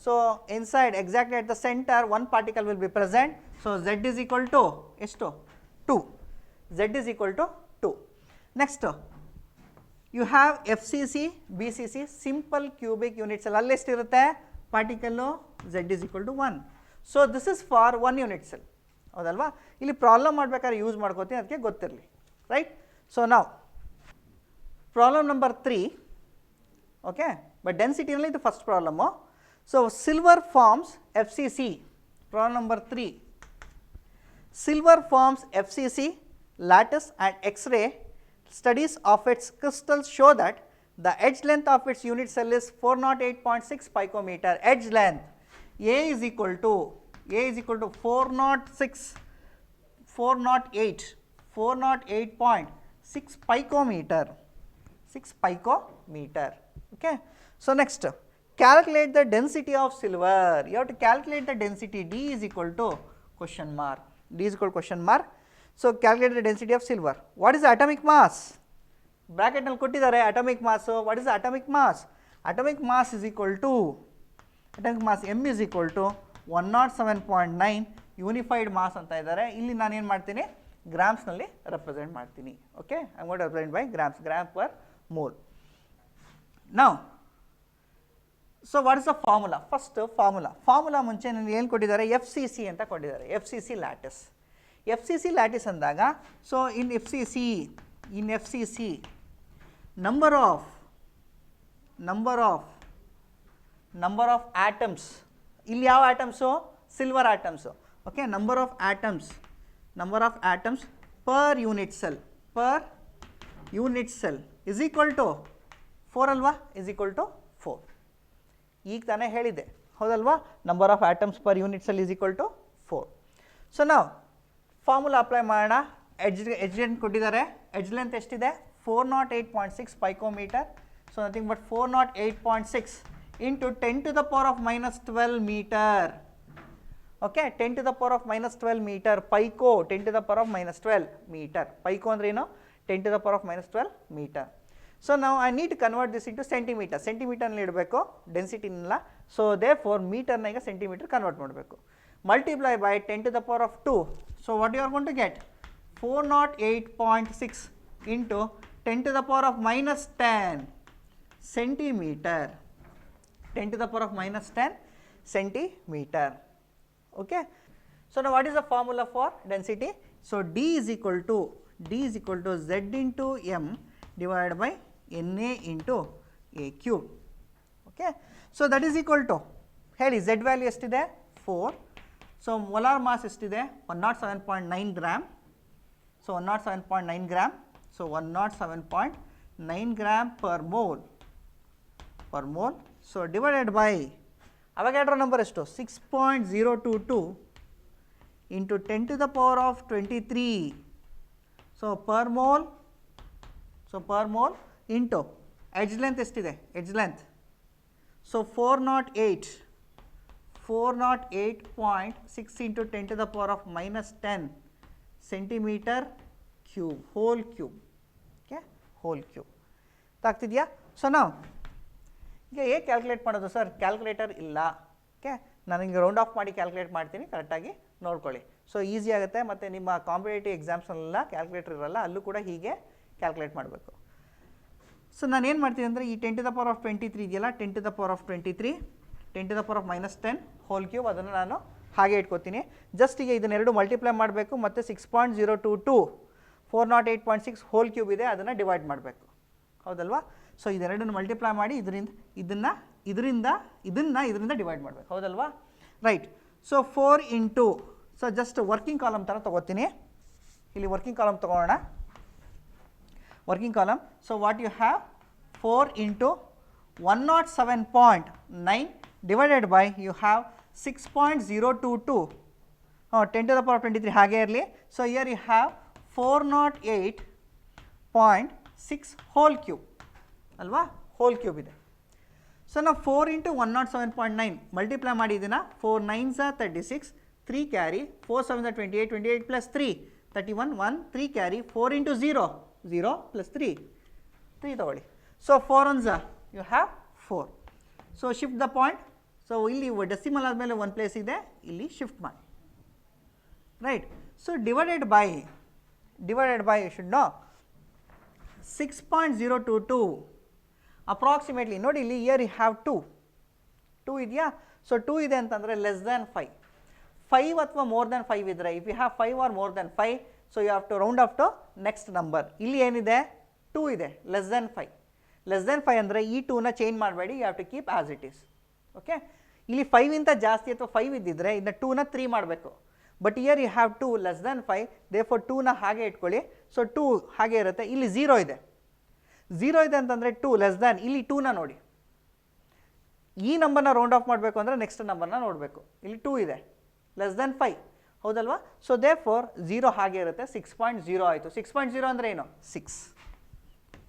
So inside exactly at the centre 1 particle will be present. So Z is equal to ಎಷ್ಟು? 2. Z is equal to 2. Next you have FCC, BCC, simple cubic units ಅಲ್ಲಿ ಎಷ್ಟಿರುತ್ತೆ particle? Z is equal to 1. So this is for 1 unit cell, ಹೌದಲ್ವಾ? ಇಲ್ಲಿ problem ಮಾಡ್ಬೇಕಾದ್ರೆ use ಮಾಡ್ಕೋತೀನಿ, ಅದಕ್ಕೆ ಗೊತ್ತಿರಲಿ, right. So ನಾವು ಪ್ರಾಬ್ಲಮ್ ನಂಬರ್ 3, ಓಕೆ, ಬಟ್ ಡೆನ್ಸಿಟಿನಲ್ಲಿ ಇದು first problem. So silver forms FCC. Problem number 3, silver forms FCC, lattice and X-ray. Studies of its crystals show that the edge length of its unit cell is 408.6 picometer. Edge length A is equal to 408.6 picometer. 6 picometer. Okay. So next, calculate the density of silver. You have to calculate the density. D is equal to question mark. D is equal to question mark. So calculate the density of silver. What is the atomic mass? Bracket nalli kottidare atomic mass. So what is the atomic mass? Atomic mass is equal to, atomic mass M is equal to 107.9 unified mass ಅಂತ ಇದ್ದಾರೆ. ಇಲ್ಲಿ ನಾನು ಏನು ಮಾಡ್ತೀನಿ, ಗ್ರಾಮ್ಸ್ನಲ್ಲಿ represent ಮಾಡ್ತೀನಿ. Okay, I am going to represent by grams, gram per mole. Now so what is the formula? First formula ಮುಂಚೆ ನನಗೆ ಏನು ಕೊಟ್ಟಿದ್ದಾರೆ? FCC ಅಂತ ಕೊಟ್ಟಿದ್ದಾರೆ. FCC lattice. FCC ಲ್ಯಾಟಿಸ್ ಅಂದಾಗ, so in FCC number of atoms. ಇಲ್ಲಿ ಯಾವ atoms? Silver atoms. Okay, number of atoms per unit cell is equal to 4 ಅಲ್ವಾ? Is equal to 4. ಈಗ ತಾನೇ ಹೇಳಿದೆ, ಹೌದಲ್ವಾ? Number of atoms per unit cell is equal to 4. So ನಾವು formula apply ಮಾಡೋಣ. Edge length ಕೊಟ್ಟಿದ್ದಾರೆ. ಎಡ್ಜ್ ಲೆಂತ್ ಎಷ್ಟಿದೆ? 408.6 picometer. So nothing but 408.6 into 10 to the power of minus 12 meter. ಓಕೆ, 10 to the power of minus 12 meter. Pico 10 to the power of minus 12 meter. Pico ಅಂದ್ರೆ ಏನು? 10 to the power of minus 12 meter. So ನಾವು I need to convert this into centimeter. ಸೆಂಟಿಮೀಟರ್ನಲ್ಲಿ ಇಡಬೇಕು, ಡೆನ್ಸಿಟಿನಿಲ್ಲ. So therefore ಮೀಟರ್ನ ಈಗ centimeter convert ಮಾಡಬೇಕು. Multiply by 10 to the power of 2. So what you are going to get? 408.6 into 10 to the power of minus 10 centimeter. 10 to the power of minus 10 centimeter. Okay. So now what is the formula for density? So D is equal to Z into M divided by Na into A cube. Okay. So that is equal to, ಹೇಳಿ Z value ಎಷ್ಟಿದೆ? 4. So molar mass ಎಷ್ಟಿದೆ? 107.9 gram. So 107.9 gram. So 107.9 gram per mole. So divided by Avogadro number ಎಷ್ಟು? 6.022 into 10 to the power of 23. So per mole into edge length ಎಷ್ಟಿದೆ? Edge length. So 408.6 into 10 to the power of minus 10 centimeter cube, whole cube. Okay, whole cube. ತಾಗ್ತಿದೆಯಾ? So ನಾವು ಈಗ ಹೇಗೆ calculate ಮಾಡೋದು sir? Calculator ಇಲ್ಲ. Okay, ನಾನು ಹಿಂಗೆ round of ಮಾಡಿ ಕ್ಯಾಲ್ಕುಲೇಟ್ ಮಾಡ್ತೀನಿ, ಕರೆಕ್ಟಾಗಿ ನೋಡ್ಕೊಳ್ಳಿ. ಸೊ ಈಸಿ ಆಗುತ್ತೆ. ಮತ್ತು ನಿಮ್ಮ ಕಾಂಪಿಟೇಟಿವ್ ಎಕ್ಸಾಮ್ಸ್ನೆಲ್ಲ ಕ್ಯಾಲ್ಕುಲೇಟರ್ ಇರಲ್ಲ, ಅಲ್ಲೂ ಕೂಡ ಹೀಗೆ ಕ್ಯಾಲ್ಕುಲೇಟ್ ಮಾಡಬೇಕು. ಸೊ ನಾನು ಏನು ಮಾಡ್ತೀನಿ ಅಂದರೆ, ಈ 10 to the power of 23 ಇದೆಯಲ್ಲ, 10 to the power of 23, 10 to the power of minus 10 whole cube, ಅದನ್ನು ನಾನು ಹಾಗೆ ಇಟ್ಕೋತೀನಿ. ಜಸ್ಟ್ ಈಗ ಇದನ್ನೆರಡು ಮಲ್ಟಿಪ್ಲೈ ಮಾಡಬೇಕು, ಮತ್ತು 6.022 408.6 ಹೋಲ್ ಕ್ಯೂಬ್ ಇದೆ, ಅದನ್ನು ಡಿವೈಡ್ ಮಾಡಬೇಕು, ಹೌದಲ್ವಾ? ಸೊ ಇದೆರಡನ್ನು ಮಲ್ಟಿಪ್ಲೈ ಮಾಡಿ ಇದರಿಂದ ಡಿವೈಡ್ ಮಾಡಬೇಕು, ಹೌದಲ್ವಾ? Right. So 4 into, so just working column ಥರ ತೊಗೋತೀನಿ. ಇಲ್ಲಿ ವರ್ಕಿಂಗ್ ಕಾಲಮ್ ತೊಗೊಳ್ಳೋಣ. Working column. So what you have? 4 into 107.9 divided by you have 6.022, 10 to the power of 23 ಹಾಗೆ ಇರಲಿ. So here you have 408.6 whole cube ಅಲ್ವಾ? Whole cube ಇದೆ. So ನಾವು 4 into 107.9 multiply ಮಾಡಿದ್ದೀನ 4 9s are 36, 3 carry, 4 7s are 28, 28 plus 3 31, 1 3 carry, 4 into 0 0 plus 3 3 ತಗೊಳ್ಳಿ. So 4 ones you have 4. So shift the point. So ಇಲ್ಲಿ decimal ಆದಮೇಲೆ ಒಂದು ಪ್ಲೇಸ್ ಇದೆ, ಇಲ್ಲಿ ಶಿಫ್ಟ್ ಮಾಡಿ, right. So divided by you should know 6.022 approximately. ನೋಡಿ ಇಲ್ಲಿ ಇಯರ್ ಯು ಹ್ಯಾವ್ 2 ಇದೆಯಾ. ಸೊ 2 ಇದೆ ಅಂತಂದರೆ ಲೆಸ್ ದ್ಯಾನ್ 5 ಅಥವಾ ಮೋರ್ ದ್ಯಾನ್ 5 ಇದ್ದರೆ, if you have 5 or more than 5, so you have to round up to next number. ಇಲ್ಲಿ ಏನಿದೆ 2 ಇದೆ, ಲೆಸ್ ದ್ಯಾನ್ 5. ಲೆಸ್ ದ್ಯಾನ್ 5 ಅಂದರೆ ಈ 2ನ ಚೇಂಜ್ ಮಾಡಬೇಡಿ, you have to keep as it is. Okay, ಇಲ್ಲಿ 5 ಜಾಸ್ತಿ ಅಥವಾ 5 ಇದ್ದಿದ್ರೆ ಇನ್ನು 2ನ 3 ಮಾಡಬೇಕು. But here you have 2 less than 5, therefore 2ನ ಹಾಗೆ ಇಟ್ಕೊಳ್ಳಿ. ಸೊ 2 ಹಾಗೆ ಇರುತ್ತೆ. ಇಲ್ಲಿ 0 ಇದೆ, 0 ಇದೆ ಅಂತಂದರೆ 2 ಲೆಸ್ ದ್ಯಾನ್, ಇಲ್ಲಿ 2ನ ನೋಡಿ, ಈ ನಂಬರ್ನ ರೌಂಡ್ ಆಫ್ ಮಾಡಬೇಕು ಅಂದರೆ ನೆಕ್ಸ್ಟ್ ನಂಬರ್ನ ನೋಡಬೇಕು. ಇಲ್ಲಿ 2 ಇದೆ, ಲೆಸ್ ದ್ಯಾನ್ 5, ಹೌದಲ್ವಾ. ಸೊ ದೇರ್ಫೋರ್ 0 ಹಾಗೆ ಇರುತ್ತೆ, 6.0 ಆಯಿತು. 6.0 ಅಂದರೆ ಏನು? 6.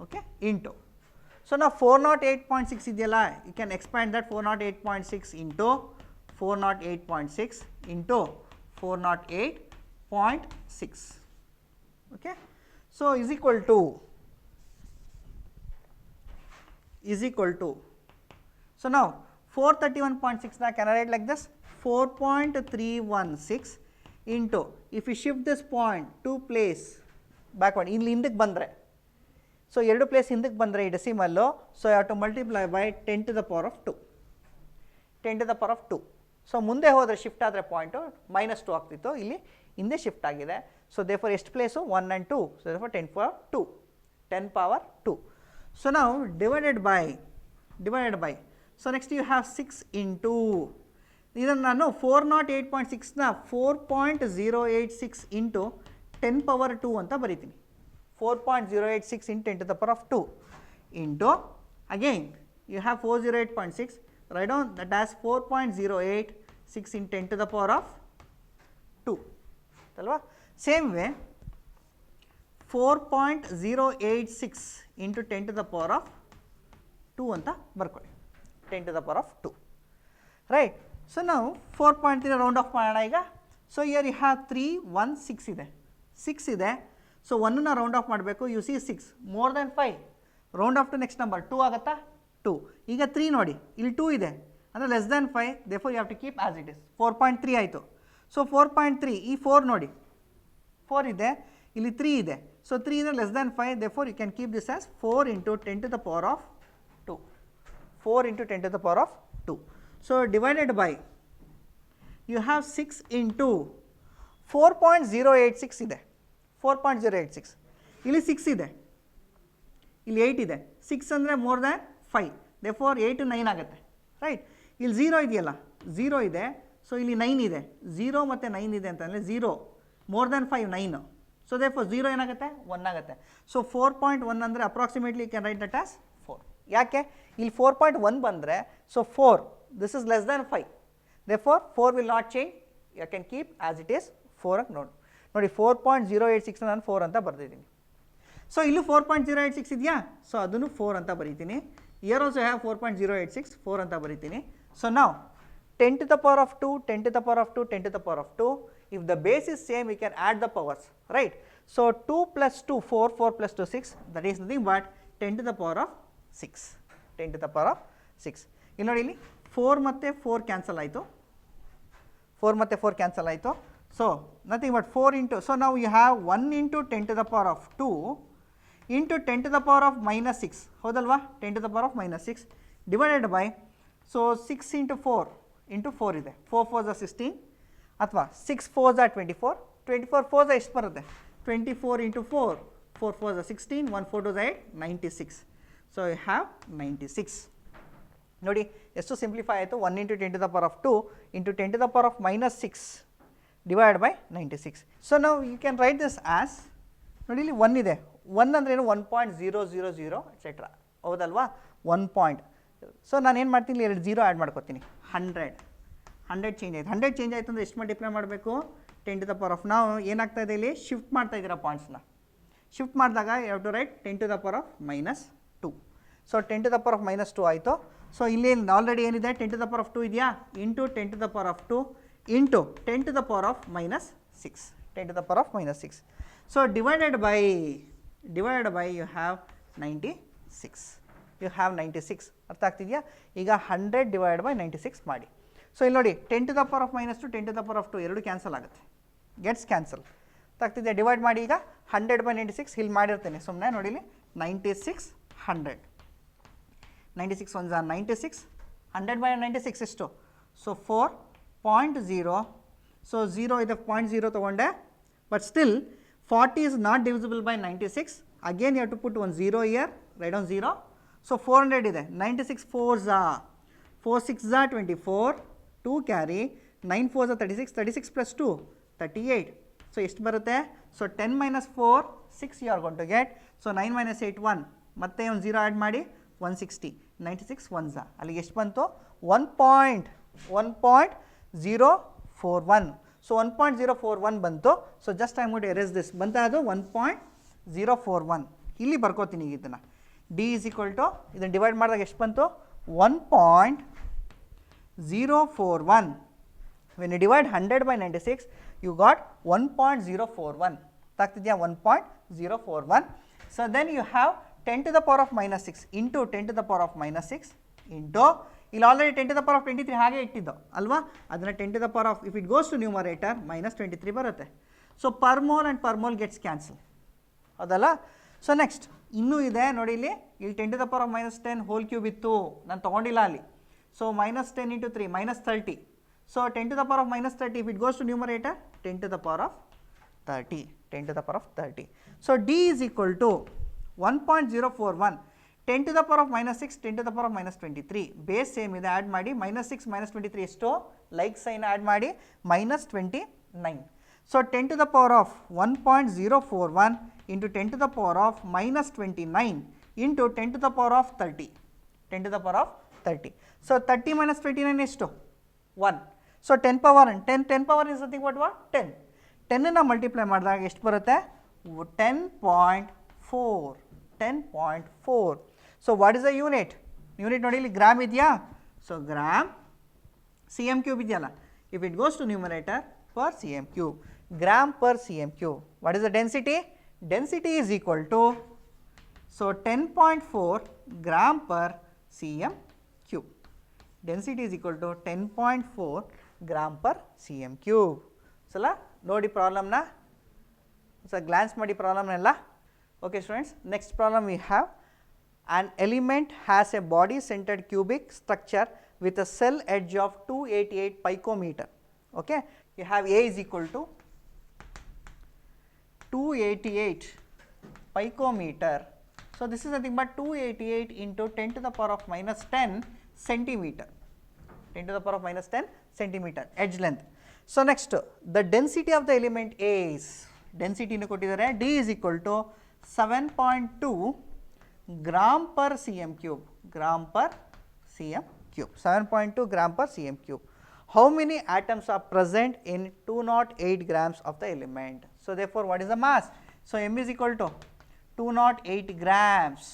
Okay, into. ಸೊ ನಾವು 408.6 ಇದೆಯಲ್ಲ, you can expand that 408.6 into 408.6 into 408.6. Okay, so is equal to so now 431.6 now can I write like this, 4.316 into, if you shift this point 2 place backward, ಇಲ್ಲಿ ಹಿಂದಕ್ಕೆ ಬಂದರೆ, ಸೊ 2 ಪ್ಲೇಸ್ ಹಿಂದಕ್ಕೆ ಬಂದರೆ ಈ decimal, so you have to multiply by 10 to the power of 2, 10 to the power of 2. So ಮುಂದೆ ಹೋದರೆ shift ಆದರೆ point -2 ಆಗ್ತಿತ್ತು, ಇಲ್ಲಿ ಹಿಂದೆ ಶಿಫ್ಟ್ ಆಗಿದೆ. ಸೊ ದೇರ್ಫೋರ್ ಎಷ್ಟು place 1 and 2, so therefore 10 power 2. So ನಾವು divided by so next you have 6 into, ಇದನ್ನು ನಾನು 408.6ನ 4.086 ಇಂಟು 10 power 2 ಅಂತ ಬರೀತೀನಿ. 4.086 into 10 to the power of 2 into, again you have 408.6, write down that as 4.086 into 10 to the power of 2 ಅಲ್ವಾ. Same way 4.086 into 10 to the power of 2 ಅಂತ ಬರ್ಕೊಳ್ಳಿ, 10 to the power of 2, right. So ನಾವು 4.3 round of ಮಾಡೋಣ ಈಗ. So here you have 3 1 6 ಇದೆ, 6 ಇದೆ. So 1ನ round off ಮಾಡಬೇಕು, you see 6 more than 5, round off to next number 2 ಆಗುತ್ತಾ, 2. ಈಗ 3 ನೋಡಿ, ಇಲ್ಲಿ 2 ಇದೆ ಅಂದರೆ less than 5, therefore you have to keep as it is. 4.3 ಆಯಿತು. ಸೊ 4.3, ಈ 4 ನೋಡಿ, 4 ಇದೆ, ಇಲ್ಲಿ 3 ಇದೆ. ಸೊ 3 ಇದೆ less than 5, therefore you can keep this as 4 into 10 to the power of 2, 4 into 10 to the power of 2. So divided by you have 6 into 4.086 ಇದೆ, 4.086, ಇಲ್ಲಿ 6 ಇದೆ, ಇಲ್ಲಿ 8 ಇದೆ. 6 ಅಂದರೆ ಮೋರ್ ದ್ಯಾನ್ 5, ದೇರ್ಫೋರ್ 8 9 ಆಗುತ್ತೆ, ರೈಟ್. ಇಲ್ಲಿ 0 ಇದೆಯಲ್ಲ, 0 ಇದೆ. ಸೊ ಇಲ್ಲಿ 9 ಇದೆ, 0 ಮತ್ತು 9 ಇದೆ ಅಂತಂದರೆ 0 ಮೋರ್ ದ್ಯಾನ್ 5 9, ಸೊ ದೇರ್ಫೋರ್ 0 ಏನಾಗುತ್ತೆ 1 ಆಗುತ್ತೆ. ಸೊ 4.1 ಅಂದರೆ approximately can write that as 4. ಯಾಕೆ ಇಲ್ಲಿ 4.1 ಬಂದರೆ, so 4 this is less than 5, therefore 4 will not change, you can keep as it is 4 ಅಂತ ನೋಡಿ 4.086 ನಾನು 4 ಅಂತ ಬರೆದಿದ್ದೀನಿ. ಸೊ ಇಲ್ಲೂ 4.086 ಇದೆಯಾ, ಸೊ ಅದನ್ನು 4 ಅಂತ ಬರೀತೀನಿ. ಇಯರ್ ಆಲ್ಸೋ ಹ್ಯಾವ್ 4.086, 4 ಅಂತ ಬರೀತೀನಿ. ಸೊ ನಾವು 10 to the power of 2, 10 to the power of 2, 10 to the power of 2. If the base is same, we can add the powers, right? So 2 plus 2, 4, 4 plus 2, 6. That is nothing but 10 to the power of 6, 10 to the power of 6. ಇಲ್ಲಿ ನೋಡಿ, ಇಲ್ಲಿ 4 ಮತ್ತು 4 cancel ಆಯಿತು, 4 ಮತ್ತು 4 cancel ಆಯಿತು. So nothing but 4 into, so now you have 1 into 10 to the power of 2 into 10 to the power of -6, ಹೌದಲ್ವಾ, 10 to the power of -6 divided by, so 6 into 4 into 4 ಇದೆ, 4 4s are 16, ಅಥವಾ 6 4s are 24, 24 4s ಎಷ್ಟು ಬರುತ್ತೆ, 24 into 4, 4 4s are 16, 1 4 2s are 8, 96. So you have 96. ನೋಡಿ ಎಷ್ಟು simplify ಆಯಿತು. 1 into 10 to the power of 2 into 10 to the power of -6 divided by 96. So now you can write this as, ನೋಡಿ ಇಲ್ಲಿ 1 ಇದೆ, 1 ಅಂದರೆ ಏನು 1.000 ಎಟ್ಸೆಟ್ರಾ, ಹೌದಲ್ವಾ, 1 ಪಾಯಿಂಟ್. ಸೊ ನಾನು ಏನು ಮಾಡ್ತೀನಿ, 2 0 ಆ್ಯಡ್ ಮಾಡ್ಕೊತೀನಿ, 100 ಚೇಂಜ್ ಆಯಿತು. 100 ಚೇಂಜ್ ಆಯಿತು ಅಂದರೆ ಎಷ್ಟು ಮಲ್ಟಿಪ್ಲೈ ಮಾಡಬೇಕು, 10 to the power of, ನಾವು ಏನಾಗ್ತಾ ಇದೆ ಇಲ್ಲಿ ಶಿಫ್ಟ್ ಮಾಡ್ತಾ ಇದ್ದೀರಾ ಪಾಯಿಂಟ್ಸ್ನ, ಶಿಫ್ಟ್ ಮಾಡಿದಾಗ you have to write 10 to the power of -2. So 10 to the power of -2 ಆಯಿತು. ಸೊ ಇಲ್ಲಿ ಆಲ್ರೆಡಿ ಏನಿದೆ 10 to the power of 2 ಇದೆಯಾ, into 10 to the power of 2 into 10 to the power of minus 6, 10 to the power of minus 6. So divided by you have 96, you have 96. ಅರ್ಥ ಆಗ್ತಿದೆಯಾ? ಈಗ 100 divided by 96 ಮಾಡಿ. So ಇಲ್ಲಿ ನೋಡಿ 10 to the power of minus 2 10 to the power of 2 ಎರಡು cancel ಆಗುತ್ತೆ, gets cancel. ಅರ್ಥ ಆಗ್ತಿದೆಯಾ? Divide ಮಾಡಿ ಈಗ 100 by 96 ಇಲ್ಲಿ ಮಾಡಿರ್ತೇನೆ ಸುಮ್ಮನೆ ನೋಡಿ ಇಲ್ಲಿ 96 100, 96 1 are 96, 100 by 96 ಎಷ್ಟು? ಸೊ 4.0. ಸೊ 0 ಇದೆ 0.0 ತೊಗೊಂಡೆ, but still 40 is not divisible by 96. Again you have to put one 0 here, write down 0. So 400 ಇದೆ, 96 4s are 4 6s are 24, 2 carry, 9 4s are 36, 36 plus 2 38. So ಎಷ್ಟು ಬರುತ್ತೆ? So 10 minus 4 6 you are going to get. So 9 minus 8 1, ಮತ್ತೆ ಒಂದು 0 add ಮಾಡಿ 160, 96 1s are, ಅಲ್ಲಿಗೆ ಎಷ್ಟು ಬಂತು? 1.041. So 1.041 ಬಂತು. So just I must erase this, ಬಂತ ಅದು 1.041. ಇಲ್ಲಿ ಬರ್ಕೋತೀನಿ ಈಗ ಇದನ್ನು, ಡಿ ಈಸ್ ಈಕ್ವಲ್ ಟು ಇದನ್ನು ಡಿವೈಡ್ ಮಾಡಿದಾಗ ಎಷ್ಟು ಬಂತು? 1.041. When you divide 100 by 96 you got 1.041. ಆಗ್ತಿದೆಯಾ? 1.041. So then you have 10 to the power of minus 6 into 10 to the power of minus 6 into ಇಲ್ಲಿ already 10 to the power of 23 ಹಾಗೆ ಇಟ್ಟಿದ್ದು ಅಲ್ವಾ, ಅದನ್ನು 10 to the power of, if it goes to numerator minus 23 ಬರುತ್ತೆ. So per mole and per mole gets cancel, ಅದಲ್ಲ. So next ಇನ್ನೂ ಇದೆ ನೋಡಿ, ಇಲ್ಲಿ 10 to the power of minus 10 whole cube ಇತ್ತು, ನಾನು ತೊಗೊಂಡಿಲ್ಲ ಅಲ್ಲಿ. So minus 10 into 3 minus 30. So 10 to the power of minus 30 if it goes to numerator 10 to the power of 30, 10 to the power of 30. So D is equal to 1.041, 10 to the power of minus 6, 10 to the power of minus 23. Base same ಇದೆ, add ಮಾಡಿ minus 6 minus 23 ಎಷ್ಟು? Like sign add ಮಾಡಿ minus 29. So 10 to the power of 1.041 into 10 to the power of minus 29 into 10 to the power of 30, 10 to the power of 30. So 30 minus 29 ಎಷ್ಟು? 1. So 10 power 10 power is nothing but what? 10. 10ನ್ನು multiply ಮಾಡಿದಾಗ ಎಷ್ಟು ಬರುತ್ತೆ? 10.4, 10.4. So what is the unit? Unit ನೋಡಿ ಇಲ್ಲಿ gram ಇದೆಯಾ? So gram CM cube ಇದೆಯಲ್ಲ, if it goes to numerator per CM cube, gram per CM cube. What is the density? Density is equal to, so 10.4 gram per CM cube. Density is equal to 10.4 gram per CM cube. So ನೋಡಿ ಪ್ರಾಬ್ಲಮ್ನ, so glance ಮಾಡಿ ಪ್ರಾಬ್ಲಮ್ನೆಲ್ಲ. Okay students, next problem we have, an element has a body centered cubic structure with a cell edge of 288 picometer. Okay, you have A is equal to 288 picometer. So this is nothing but 288 into 10 to the power of minus 10 centimeter, 10 to the power of minus 10 centimeter edge length. So next, the density of the element is, density inu kottidare, D is equal to 7.2 gram per cm cube, gram per cm cube, 7.2 gram per cm cube. How many atoms are present in 208 grams of the element? So therefore what is the mass? So M is equal to 208 grams,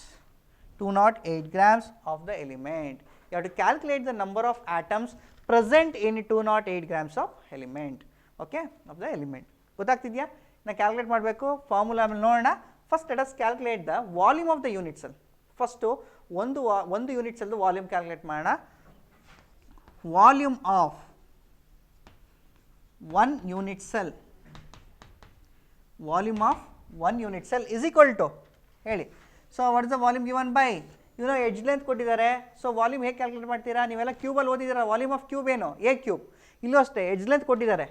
208 grams of the element. You have to calculate the number of atoms present in 208 grams of element, okay, of the element. ಗೊತ್ತಾಗ್ತಿದೆಯಾ? ನಾ calculate ಮಾಡಬೇಕು, formula ಆಮೇಲೆ ನೋಡೋಣ. First let us calculate the volume of the unit cell. First ಒಂದು unit ಸೆಲ್ದು volume calculate ಮಾಡೋಣ. Volume of one unit cell, volume of one unit cell is equal to, ಹೇಳಿ. So what is the volume given by, edge length ಕೊಟ್ಟಿದ್ದಾರೆ. So volume ಹೇಗೆ calculate ಮಾಡ್ತೀರಾ? ನೀವೆಲ್ಲ ಕ್ಯೂಬಲ್ಲಿ ಓದಿದ್ದೀರಾ. Volume of cube ಏನು? A cube. ಇಲ್ಲೂ ಅಷ್ಟೇ edge length ಕೊಟ್ಟಿದ್ದಾರೆ.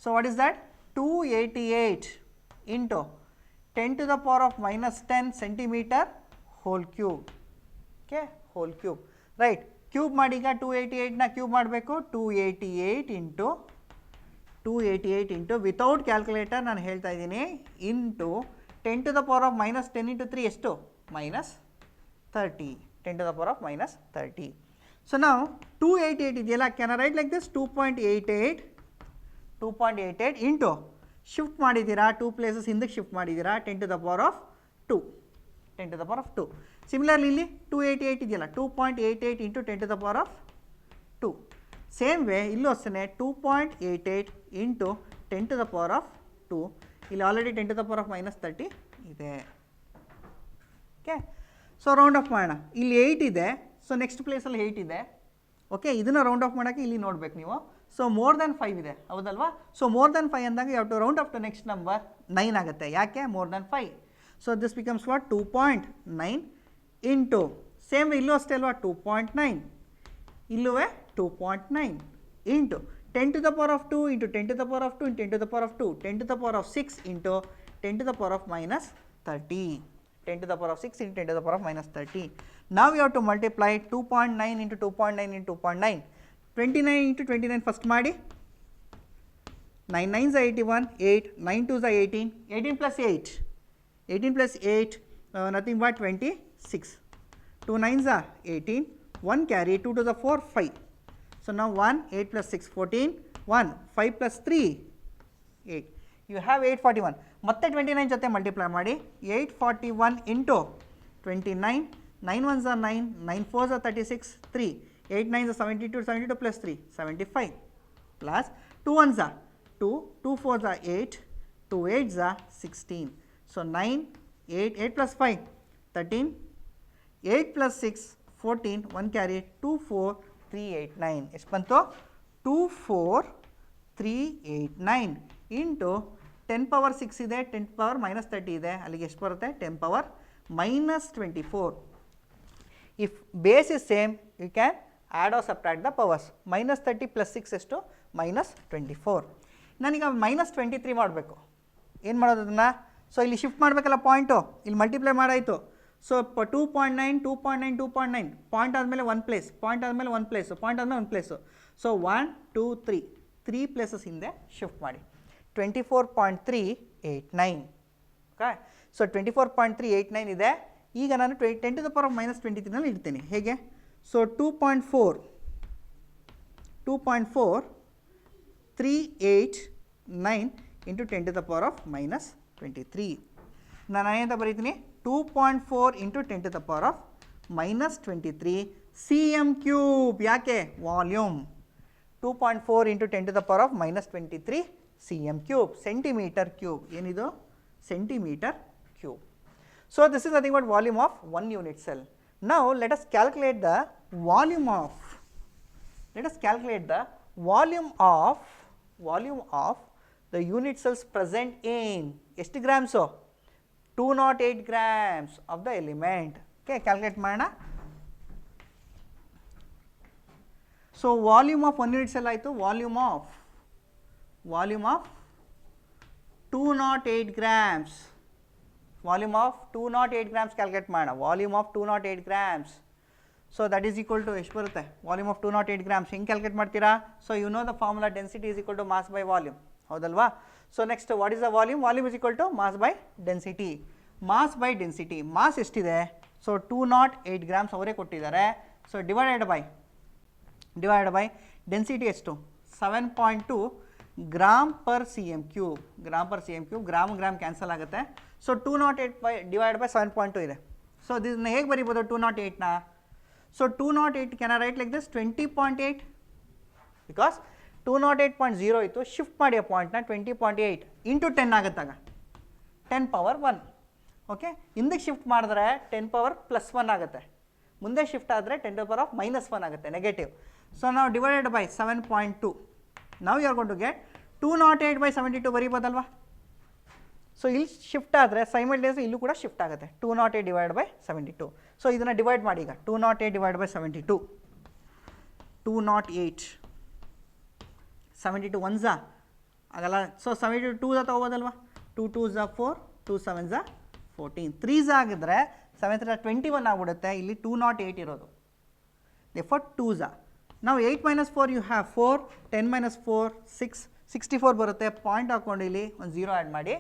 So what is that? 288 into 10 to the power of minus 10 centimeter whole cube. Okay, whole cube, right. Cube ಮಾಡಿ ಈಗ 288ನ ಕ್ಯೂಬ್ ಮಾಡಬೇಕು. 288 ಇಂಟು ವಿತೌಟ್ ಕ್ಯಾಲ್ಕುಲೇಟರ್ ನಾನು ಹೇಳ್ತಾ ಇದ್ದೀನಿ, into 10 to the power of minus 10 into 3 ಎಷ್ಟು? minus 30, 10 to the power of minus 30. So now 288 ಇದೆಯಲ್ಲ, can I write like this? 2.88 into shift ಮಾಡಿದ್ದೀರಾ, 2 places ಹಿಂದಕ್ಕೆ ಶಿಫ್ಟ್ ಮಾಡಿದ್ದೀರಾ, 10 to the power of 2, 10 to the power of 2. Similarly, ಇಲ್ಲಿ 288 ಇದೆಯಲ್ಲ 2.88 into 10 to the power of 2. Same way, ಇಲ್ಲೂ ಅಷ್ಟೇ 2.88 into 10 to the power of 2. ಇಲ್ಲಿ already 10 to the power of minus 30 ಇದೆ. Okay, so round of ಮಾಡೋಣ. ಇಲ್ಲಿ 8 ಇದೆ, so next ಪ್ಲೇಸಲ್ಲಿ 8 ಇದೆ. ಓಕೆ, ಇದನ್ನು ರೌಂಡ್ ಆಫ್ ಮಾಡೋಕ್ಕೆ ಇಲ್ಲಿ ನೋಡ್ಬೇಕು ನೀವು. ಸೊ ಮೋರ್ ದೆನ್ 5 ಇದೆ, ಹೌದಲ್ವಾ? ಸೊ ಮೋರ್ ದೆನ್ 5 ಅಂದಾಗ ಯಾವ to round off to next number 9 ಆಗುತ್ತೆ. ಯಾಕೆ? More than 5. So this becomes what 2.9 into same ಇಲ್ಲೂ ಅಷ್ಟೇ ಅಲ್ವಾ 2.9, ಇಲ್ಲೂ 2.9 into 10 to the power of 2 into 10 to the power of 2 into 10 to the power of 2, 10 to the power of 6 into 10 to the power of minus 30, 10 to the power of 6 into 10 to the power of minus 30. Now you have to multiply 2.9 into 2.9 into 2.9. 29 into 29 first ಮಾಡಿ, 9 9s are 81, 8, 9 2s are 18, 18 plus 8, 18 plus 8, nothing but 26, 2 9s are 18, 1 carry, 2 to the 4, 5. So now 1, 8 plus 6, 14, 1, 5 plus 3, 8. You have 841. ಮತ್ತೆ 29 ಜೊತೆ multiply ಮಾಡಿ, 841 into 29, 9 1s are 9, 9 4s are 36, 3, 8 9s are 72, 72 plus 3, 75, plus 2 1s are 2, 2 4s are 8, 2 8s are 16. So 9, 8, 8 plus 5, 13, 8 plus 6, 14, 1 carry, 2 4, 3 8 9. ಎಷ್ಟು ಬಂತು? 2 4, 3 8 9 into 10 power 6 ಇದೆ, 10 power minus 30 ಇದೆ, ಅಲ್ಲಿಗೆ ಎಷ್ಟು ಬರುತ್ತೆ? 10 power minus 24. If base is same, you can add or subtract the powers. Minus 30 plus 6 ಎಷ್ಟು? Minus 24. ನಾನೀಗ minus 23 ಮಾಡಬೇಕು. ಏನು ಮಾಡೋದು ಅದನ್ನು? ಸೊ ಇಲ್ಲಿ ಶಿಫ್ಟ್ ಮಾಡಬೇಕಲ್ಲ ಪಾಯಿಂಟು, ಇಲ್ಲಿ ಮಲ್ಟಿಪ್ಲೈ ಮಾಡಾಯಿತು. ಸೊ 2.9, 2.9, 2.9, ಪಾಯಿಂಟ್ ಆದಮೇಲೆ 1 ಪ್ಲೇಸ್, ಪಾಯಿಂಟ್ ಆದಮೇಲೆ 1 ಪ್ಲೇಸು, ಪಾಯಿಂಟ್ ಆದಮೇಲೆ 1 ಪ್ಲೇಸು. ಸೊ 1 2 3 3 ಪ್ಲೇಸಸ್ ಹಿಂದೆ ಶಿಫ್ಟ್ ಮಾಡಿ. 24.389. ಓಕೆ, ಸೊ 24.389 ಇದೆ. ಈಗ ನಾನು 10 to the power of minus 23 ನಲ್ಲಿ ಇಡ್ತೀನಿ. ಹೇಗೆ? So 2.4 389 into 10 to the power of minus 23. ನಾನು ಏನಂತ ಬರೀತೀನಿ? 2.4 into 10 to the power of minus 23 cm cube. ಯಾಕೆ? Volume. 2.4 into 10 to the power of minus 23 cm cube, centimeter cube. ಏನಿದು? Centimeter cube. So this is nothing but volume of one unit cell. Now let us calculate the volume of the unit cells present in ಎಷ್ಟು grams? 208 grams of the element. Okay, calculate ಮಾಡೋಣ. So volume of one unit cell ಆಯಿತು, volume of 208 grams. Volume of 208 grams calculate ಮಾಡೋಣ. Volume of 208 grams. So that is equal to ಎಷ್ಟು ಬರುತ್ತೆ? Volume of 208 grams. ಹೆಂಗೆ calculate ಮಾಡ್ತೀರಾ? So you know the formula density is equal to mass by volume. ಹೌದಲ್ವಾ? So next what is the volume? Volume is equal to mass by density. Mass by density. Mass ಎಷ್ಟಿದೆ? So 208 grams ಅವರೇ ಕೊಟ್ಟಿದ್ದಾರೆ. So divided by density ಎಷ್ಟು? 7.2 gram per cm cube. Gram cancel ಆಗುತ್ತೆ. So 208 divided by 7.2 ಇದೆ. ಸೊ ಇದನ್ನ ಹೇಗೆ ಬರೀಬೋದು 208ನ? So 208 can I write like this 20.8, because 208.0 ಇತ್ತು, ಶಿಫ್ಟ್ ಮಾಡಿ ಆ ಪಾಯಿಂಟ್ನ 20.8 ಇಂಟು 10 ಆಗುತ್ತಾಗ 10 power 1. ಓಕೆ, ಹಿಂದಕ್ಕೆ ಶಿಫ್ಟ್ ಮಾಡಿದ್ರೆ 10 power plus 1 ಆಗುತ್ತೆ, ಮುಂದೆ ಶಿಫ್ಟ್ ಆದರೆ 10 to the power of minus 1 ಆಗುತ್ತೆ, ನೆಗೆಟಿವ್. ಸೊ ನಾವು ಡಿವೈಡೆಡ್ ಬೈ 7.2. ನಾವು you are going to get 208 by 72 ಬರೀಬೋದಲ್ವಾ? ಸೊ ಇಲ್ಲಿ ಶಿಫ್ಟ್ ಆದರೆ ಸೈಮಲ್ಟೇನಿಯಸ್ ಇಲ್ಲೂ ಕೂಡ ಶಿಫ್ಟ್ ಆಗುತ್ತೆ. 208 divided by 72. ಸೊ ಇದನ್ನು ಡಿವೈಡ್ ಮಾಡಿ ಈಗ 208 divided by 72. 208 72 1s ಆಗಲ್ಲ. So 72 2s ತೊಗೋಬೋದಲ್ವಾ? 2 2s 4, 2 7s 14, 3s ಆಗಿದ್ರೆ 7 21 ಆಗಿಬಿಡುತ್ತೆ. ಇಲ್ಲಿ 208 ಇರೋದು, therefore 2s. ನಾವು 8 minus 4 you have 4, 10 minus 4 6, 64 ಬರುತ್ತೆ. ಪಾಯಿಂಟ್ ಹಾಕ್ಕೊಂಡು ಇಲ್ಲಿ ಒಂದು 0 ಆ್ಯಡ್ ಮಾಡಿ.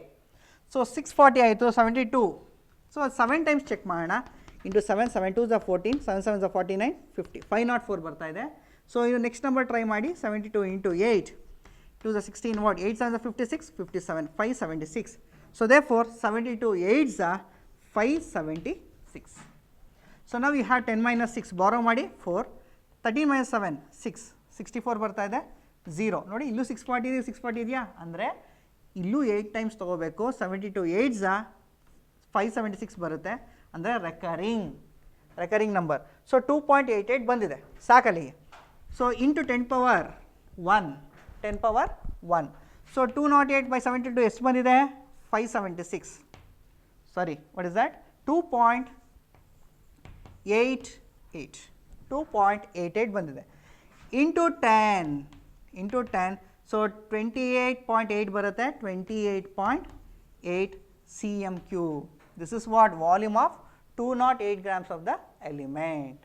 ಸೊ 640 ಆಯಿತು, 72. ಸೊ 7 ಟೈಮ್ಸ್ ಚೆಕ್ ಮಾಡೋಣ. ಇಂಟು 7, 7 2s 14, 7 7s 49, 50, 504 ಬರ್ತಾ ಇದೆ. ಸೊ ಇದು ನೆಕ್ಸ್ಟ್ ನಂಬರ್ ಟ್ರೈ ಮಾಡಿ. 72 into 8, 2s 16 what, 8 7s 56, 57, 576. So therefore 72 8s 576. 6. So now we have 10 minus 6 borrow ಮಾಡಿ 4, 13 minus 7 6, 64 ಬರ್ತಾ ಇದೆ 0. ನೋಡಿ ಇಲ್ಲೂ 640 ಇದೆ 640 ಇದೆಯಾ ಅಂದರೆ ಇಲ್ಲೂ 8 ಟೈಮ್ಸ್ ತೊಗೋಬೇಕು. 72 8s 576 ಬರುತ್ತೆ ಅಂದರೆ ರೆಕರಿಂಗ್ ನಂಬರ್. ಸೊ 2.88 ಬಂದಿದೆ ಸಾಕಲ್ಲಿಗೆ. So into 10 power 1. So 208 by 72 ಎಷ್ಟು ಬಂದಿದೆ 576. ಸಾರಿ ವಾಟ್ ಇಸ್ ದ್ಯಾಟ್ 2.88 ಬಂದಿದೆ ಇಂಟು 10. ಸೊ 28.8 ಬರುತ್ತೆ 28.8 cm3. This is what volume of 208 grams of the element.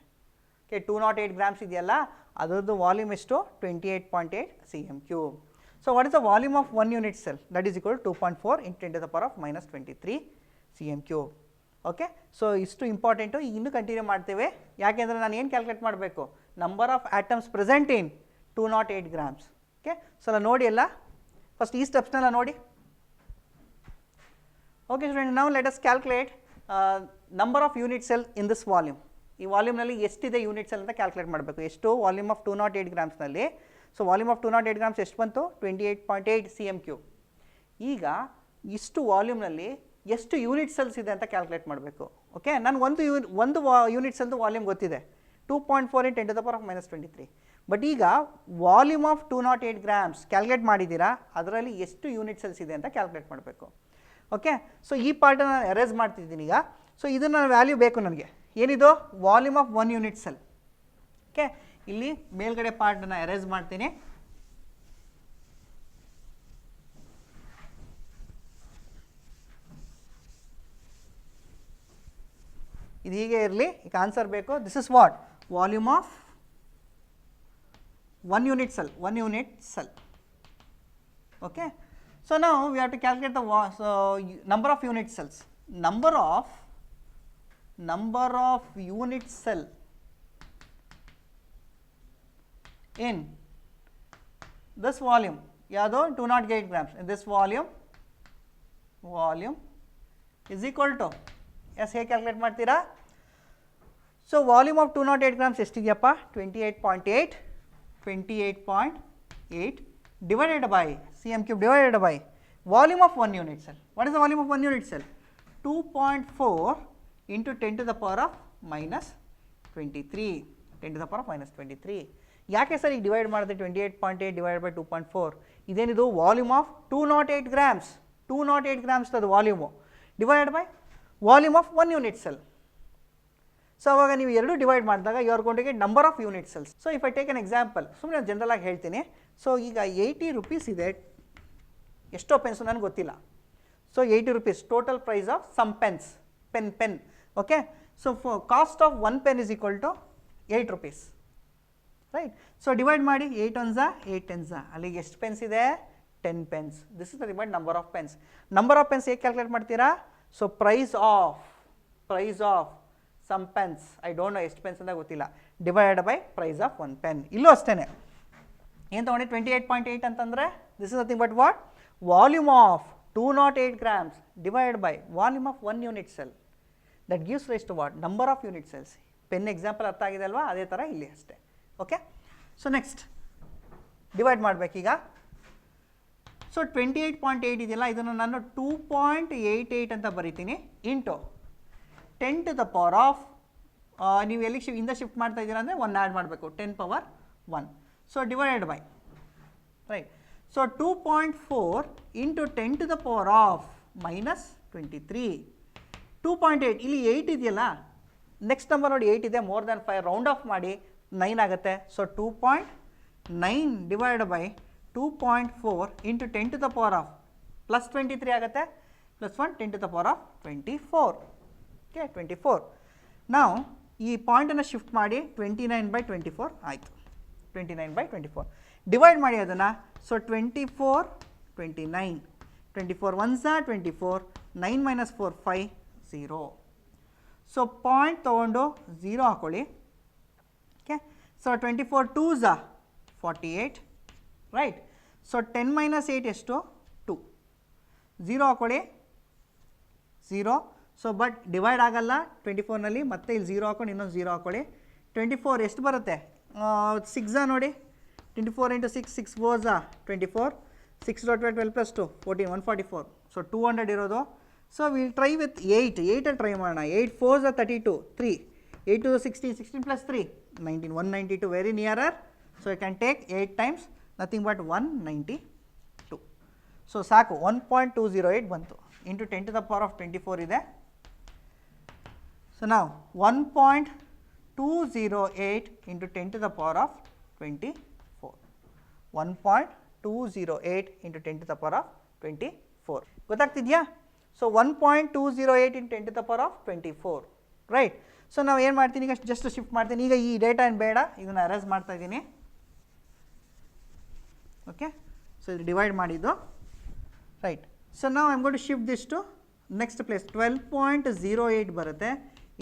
Okay, 208 grams ಇದೆಯಲ್ಲ ಅದರದ್ದು ವಾಲ್ಯೂಮ್ ಎಷ್ಟು 28.8 cm3. So what is the volume of 1 unit cell? That is equal to 2.4 into 10 to the power of minus 23 cm3. Okay, so ಇಷ್ಟು important. ಈಗ ಇನ್ನೂ continue ಮಾಡ್ತೇವೆ. ಯಾಕೆಂದರೆ ನಾನು ಏನು ಕ್ಯಾಲ್ಕುಲೇಟ್ ಮಾಡಬೇಕು number of atoms present in 208 grams. Okay, so ಎಲ್ಲ ನೋಡಿ ಎಲ್ಲ ಫಸ್ಟ್ ಈ ಸ್ಟೆಪ್ಸ್ನೆಲ್ಲ ನೋಡಿ. ಓಕೆ ಸ್ಟೂಡೆಂಟ್, ನಾವು let us calculate number of unit cell in this volume. ಈ ವಾಲ್ಯೂಮ್ನಲ್ಲಿ ಎಷ್ಟಿದೆ ಯೂನಿಟ್ ಸೆಲ್ ಅಂತ ಕ್ಯಾಲ್ಕುಲೇಟ್ ಮಾಡಬೇಕು. ಎಷ್ಟು ವಾಲ್ಯೂಮ್ ಆಫ್ 208 ಗ್ರಾಮ್ಸ್ನಲ್ಲಿ. ಸೊ ವಾಲ್ಯೂಮ್ ಆಫ್ 208 ಗ್ರಾಮ್ಸ್ ಎಷ್ಟು ಬಂತು 28.8 cm3. ಈಗ ಇಷ್ಟು ವಾಲ್ಯೂಮ್ನಲ್ಲಿ ಎಷ್ಟು ಯೂನಿಟ್ ಸೆಲ್ಸ್ ಇದೆ ಅಂತ ಕ್ಯಾಲ್ಕುಲೇಟ್ ಮಾಡಬೇಕು. ಓಕೆ, ನನಗೆ ಒಂದು ಯೂನಿಟ್ ಸೆಲ್ದು ವಾಲ್ಯೂಮ್ ಗೊತ್ತಿದೆ 2.4 into 10 to the power of minus 23. But ಈಗ ವಾಲ್ಯೂಮ್ ಆಫ್ 208 ಗ್ರಾಮ್ಸ್ ಕ್ಯಾಲ್ಕುಲೇಟ್ ಮಾಡಿದ್ದೀರಾ, ಅದರಲ್ಲಿ ಎಷ್ಟು ಯೂನಿಟ್ ಸೆಲ್ಸ್ ಇದೆ ಅಂತ ಕ್ಯಾಲ್ಕುಲೇಟ್ ಮಾಡಬೇಕು. ಓಕೆ, ಸೊ ಈ ಪಾರ್ಟನ್ನು ನಾನು ಎರೇಸ್ ಮಾಡ್ತಿದ್ದೀನಿ ಈಗ. ಸೊ ಇದನ್ನು ವ್ಯಾಲ್ಯೂ ಬೇಕು ನನಗೆ. ಏನಿದು volume of 1 unit cell. Okay, ಇಲ್ಲಿ ಮೇಲ್ಗಡೆ ಪಾರ್ಟನ್ನು ಎರೇಸ್ ಮಾಡ್ತೀನಿ. ಇದು ಹೀಗೆ ಇರಲಿ. ಈಗ ಆನ್ಸರ್ ಬೇಕು. This is what volume of 1 unit cell. Okay, so now we have to calculate the number of unit cells. Number of unit cell in this volume, yado 208 grams in this volume is equal to, yes, ಹೇಗೆ calculate ಮಾಡ್ತೀರಾ? So volume of 208 grams ಎಷ್ಟಿದೆಯಪ್ಪ 28.8 divided by cm3 divided by volume of 1 unit cell. What is the volume of 1 unit cell? 2.4 into 10 to the power of minus 23. 10 to the power of minus 23. ಯಾಕೆ sir ಈಗ divide ಮಾಡಿದೆ 28.8 divided by 2.4? ಇದೇನಿದು volume of 208 grams. 208 grams ಅದು volume divide by volume of 1 unit cell. So ಅವಾಗ ನೀವು ಎರಡು divide ಮಾಡಿದಾಗ you are going to get number of unit cells. So if I take an example, ಸುಮ್ಮನೆ general ಆಗಿ ಹೇಳ್ತೀನಿ. So ಈಗ 80 rupees ಇದೆ, ಎಷ್ಟೋ ಪೆನ್ಸು ನನಗೆ ಗೊತ್ತಿಲ್ಲ. So 80 rupees total price of some pen. Okay, so cost of 1 pen is equal to 8 rupees. Right, so divide ಮಾಡಿ 8 ones 8 tens, ಅಲ್ಲಿಗೆ ಎಷ್ಟು ಪೆನ್ಸ್ ಇದೆ 10 pens. This is the remind number of pens. Number of pens ಹೇಗೆ calculate ಮಾಡ್ತೀರಾ? So price of some pens, I don't know ಎಷ್ಟು ಪೆನ್ಸ್ ಅಂತ ಗೊತ್ತಿಲ್ಲ, divide by price of 1 pen. ಇಲ್ಲೂ ಅಷ್ಟೇ ಏನು ತೊಗೊಂಡು 28.8 ಅಂತಂದರೆ this is nothing but what volume of 208 grams divided by volume of 1 unit cell. That gives rise to what number of unit cells. Pen example ಅರ್ಥ ಆಗಿದೆ ಅಲ್ವಾ? ಅದೇ ಥರ ಇಲ್ಲಿ ಅಷ್ಟೇ. ಓಕೆ, ಸೊ ನೆಕ್ಸ್ಟ್ ಡಿವೈಡ್ ಮಾಡಬೇಕೀಗ. ಸೊ 28.8 ಇದೆಯಲ್ಲ, ಇದನ್ನು ನಾನು 2.88 ಅಂತ ಬರಿತೀನಿ into 10 to the power of, ನೀವು ಎಲ್ಲಿಗೆ ಇಂದ ಶಿಫ್ಟ್ ಮಾಡ್ತಾ ಇದ್ದೀರಾ ಅಂದರೆ 1 ಆ್ಯಡ್ ಮಾಡಬೇಕು, 10 power 1. So divided by, right, so 2.4 into 10 to the power of minus 23. 2.8 ಇಲ್ಲಿ 8 ಇದೆಯಲ್ಲ, ನೆಕ್ಸ್ಟ್ ನಂಬರ್ ನೋಡಿ 8 ಇದೆ, ಮೋರ್ ದ್ಯಾನ್ 5 ರೌಂಡ್ ಆಫ್ ಮಾಡಿ 9 ಆಗುತ್ತೆ. So 2.9 divide by 2.4 into 10 to the power of plus 23 ಆಗುತ್ತೆ, plus 1 10 to the power of 24. Okay, 24. ನಾವು ಈ ಪಾಯಿಂಟನ್ನು shift ಮಾಡಿ 29/24 ಆಯಿತು. 29/24 ಡಿವೈಡ್ ಮಾಡಿ ಅದನ್ನು. So 24 29, 24 ones 24, 9 minus 4 5 0. So point ತೊಗೊಂಡು 0 ಹಾಕೊಳ್ಳಿ. Okay, so 24 2s 48, right. So 10 minus 8 ಎಷ್ಟು 2, 0 ಹಾಕೊಳ್ಳಿ 0. ಸೊ ಬಟ್ ಡಿವೈಡ್ ಆಗಲ್ಲ 24ನಲ್ಲಿ, ಮತ್ತೆ ಇಲ್ಲಿ 0 ಹಾಕೊಂಡು ಇನ್ನೊಂದು 0 ಹಾಕೊಳ್ಳಿ. 24 ಎಷ್ಟು ಬರುತ್ತೆ? 6 ನೋಡಿ, 24 into 6, 6 4s 24, 6 12 12 plus 2 14, 144. ಸೊ 200 ಇರೋದು. So will try with 8 try ಮಾಡೋಣ. 8 4s 32, 3, 8 2 16, 16 plus 3 19, 192, very nearer. So you can take 8 times, nothing but 192. So ಸಾಕು, 1.208 ಬಂತು. Into 10 to the power of 24 ಇದೆ. ಸೊ ನಾವು 1.208 into 10 to the power of 24. 1.208 into 10 to the power of 24. ಗೊತ್ತಾಗ್ತಿದೆಯಾ? So 1.208 into 10 to the power of 24, right. So ನಾವು ಏನು ಮಾಡ್ತೀನಿ ಈಗ, just shift ಮಾಡ್ತೀನಿ. ಈಗ ಈ ಡೇಟಾ ಏನು ಬೇಡ, ಇದನ್ನು ಅರೇಂಜ್ ಮಾಡ್ತಾ ಇದ್ದೀನಿ. ಓಕೆ, ಸೊ ಇದು ಡಿವೈಡ್ ಮಾಡಿದ್ದು, ರೈಟ್. ಸೊ ನಾವು I am going to shift this to next place. 12.08 ಬರುತ್ತೆ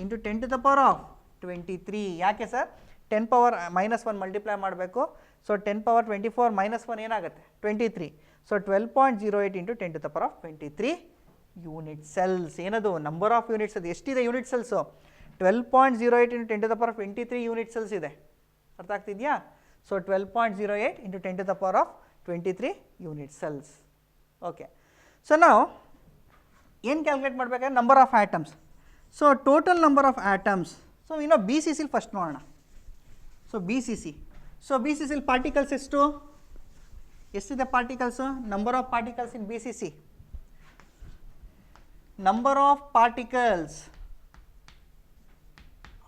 into 10 to the power of 23. ಯಾಕೆ ಸರ್? 10 power -1 ಮಲ್ಟಿಪ್ಲೈ ಮಾಡಬೇಕು. ಸೊ 10 power 24 -1 ಏನಾಗುತ್ತೆ? 23. So 12.08 into 10 to the power of 23 unit cells. ಏನದು? Number of units. ಅದು ಎಷ್ಟಿದೆ unit cells? 12.08 into 10 to the power of 23 unit cells ಇದೆ. ಅರ್ಥ ಆಗ್ತಿದೆಯಾ? So 12.08 into 10 to the power of 23 unit cells. Okay, so ನಾವು ಏನು calculate ಮಾಡಬೇಕಾದ್ರೆ number of atoms. So total number of atoms. So ಇನ್ನೂ B C ಸಿಲಿ first ನೋಡೋಣ. So B C C. So B C ಸಿಲಿ ಪಾರ್ಟಿಕಲ್ಸ್ ಎಷ್ಟಿದೆ particles? Number of particles in B C C. Number of particles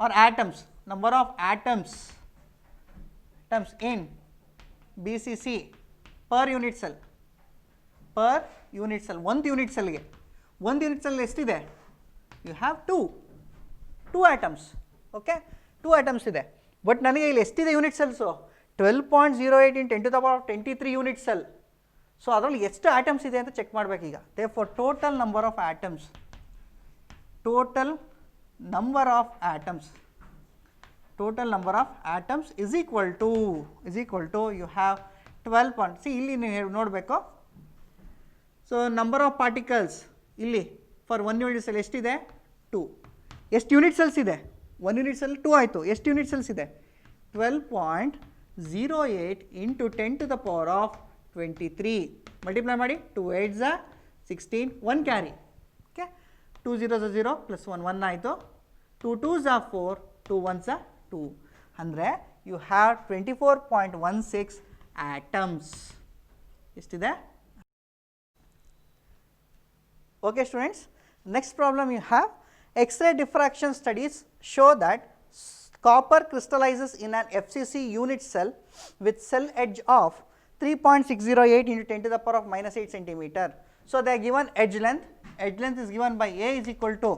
or atoms, number of atoms in BCC per unit cell, ಒಂದು unit ಸೆಲ್ಗೆ. ಒಂದು unit cell ಎಷ್ಟಿದೆ? You have two atoms. Okay, 2 atoms ಇದೆ. But ನನಗೆ ಇಲ್ಲಿ ಎಷ್ಟಿದೆ unit cells? 12.08 in 10 to the power of 23 unit cell. So ಅದರಲ್ಲಿ ಎಷ್ಟು ಆಟಮ್ಸ್ ಇದೆ ಅಂತ ಚೆಕ್ ಮಾಡಬೇಕೀಗ. Therefore total number of atoms is equal to you have 12. See ಇಲ್ಲಿ ನೀವು ನೋಡಬೇಕು. ಸೊ ನಂಬರ್ ಆಫ್ ಪಾರ್ಟಿಕಲ್ಸ್ ಇಲ್ಲಿ ಫಾರ್ 1 ಯೂನಿಟ್ ಸೆಲ್ ಎಷ್ಟಿದೆ? 2. ಎಷ್ಟು ಯೂನಿಟ್ ಸೆಲ್ಸ್ ಇದೆ? 1 ಯೂನಿಟ್ ಸೆಲ್ 2 ಆಯಿತು. ಎಷ್ಟು ಯೂನಿಟ್ ಸೆಲ್ಸ್ ಇದೆ? 12.08 into 10 to the power of 23. Multiply ಮಾಡಿ. 2 8s 16, 1 carry. Okay, 2 0s 0 plus 1 1 ಆಯಿತು. 2 2s 4, 2 1s 2. ಅಂದರೆ ಯು ಹ್ಯಾವ್ 24.16 ಆಟಮ್ಸ್. ಎಷ್ಟಿದೆ? Okay students, next problem you have X-ray diffraction studies show that copper crystallizes in an FCC unit cell with cell edge of 3.608 into 10 to the power of -8 centimeter. So they are given edge length. Edge length is given by A is equal to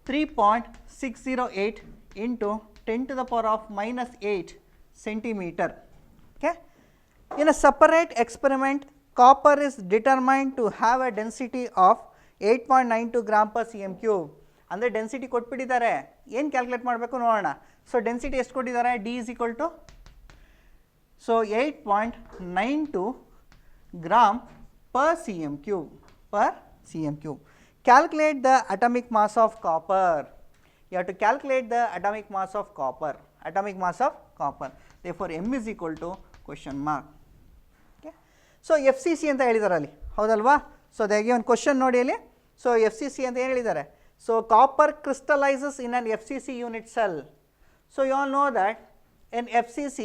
3.608 into 10 to the power of -8 centimeter. Okay. In a separate experiment, copper is determined to have a density of 8.92 gram per cm cube. ಅಂದರೆ density ಕೊಟ್ಬಿಟ್ಟಿದ್ದಾರೆ. ಏನು calculate ಮಾಡಬೇಕು ನೋಡೋಣ. So density ಎಷ್ಟು ಕೊಟ್ಟಿದ್ದಾರೆ? D is equal to 8.92 gram per cm cube. Calculate the atomic mass of copper. You have to calculate the atomic mass of copper. Therefore m is equal to question mark. Okay. So FCC ಅಂತ ಹೇಳಿದ್ದಾರೆ ಅಲ್ಲಿ, ಹೌದಲ್ವಾ? So ಅದಾಗಿ ಒಂದು question ನೋಡಿ ಅಲ್ಲಿ. So FCC ಅಂತ ಏನು ಹೇಳಿದ್ದಾರೆ? So copper crystallises in an FCC unit cell. So you all know that in FCC,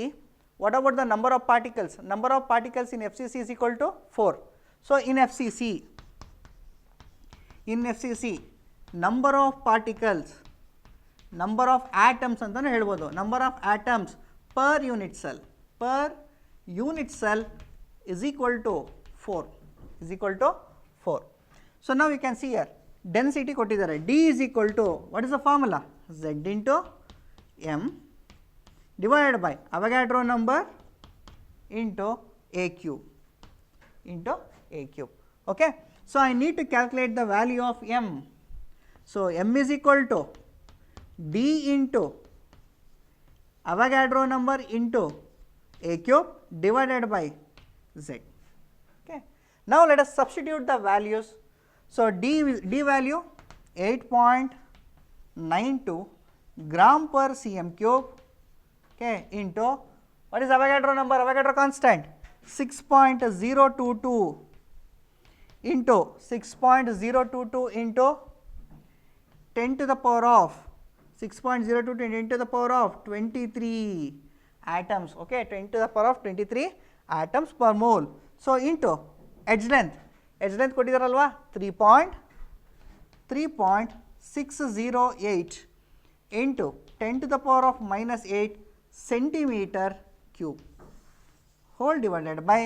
what about the number of particles? Number of particles in FCC is equal to 4. So in FCC, number of particles, number of atoms ಅಂತಾನೆ ಹೇಳ್ಬೋದು. Number of atoms per unit cell is equal to 4. So now you can see here density ಕೊಟ್ಟಿದ್ದಾರೆ. D is equal to, what is the formula? Z into m divided by Avogadro number into a cube. Okay. So I need to calculate the value of m. So m is equal to D into Avogadro number into a cube divided by z. Okay. Now let us substitute the values. So d value 8.92 gram per cm cube, okay, into what is Avogadro number, Avogadro constant, 6.022 into 6.022 into 10 to the power of 6.022 10 to the power of 23 atoms, okay, 10 to the power of 23 atoms per mole. So into edge length ಕೊಟ್ಟಿದ್ದಾರಲ್ವಾ 3.608 into 10 to the power of minus 8 centimeter cube whole divided by,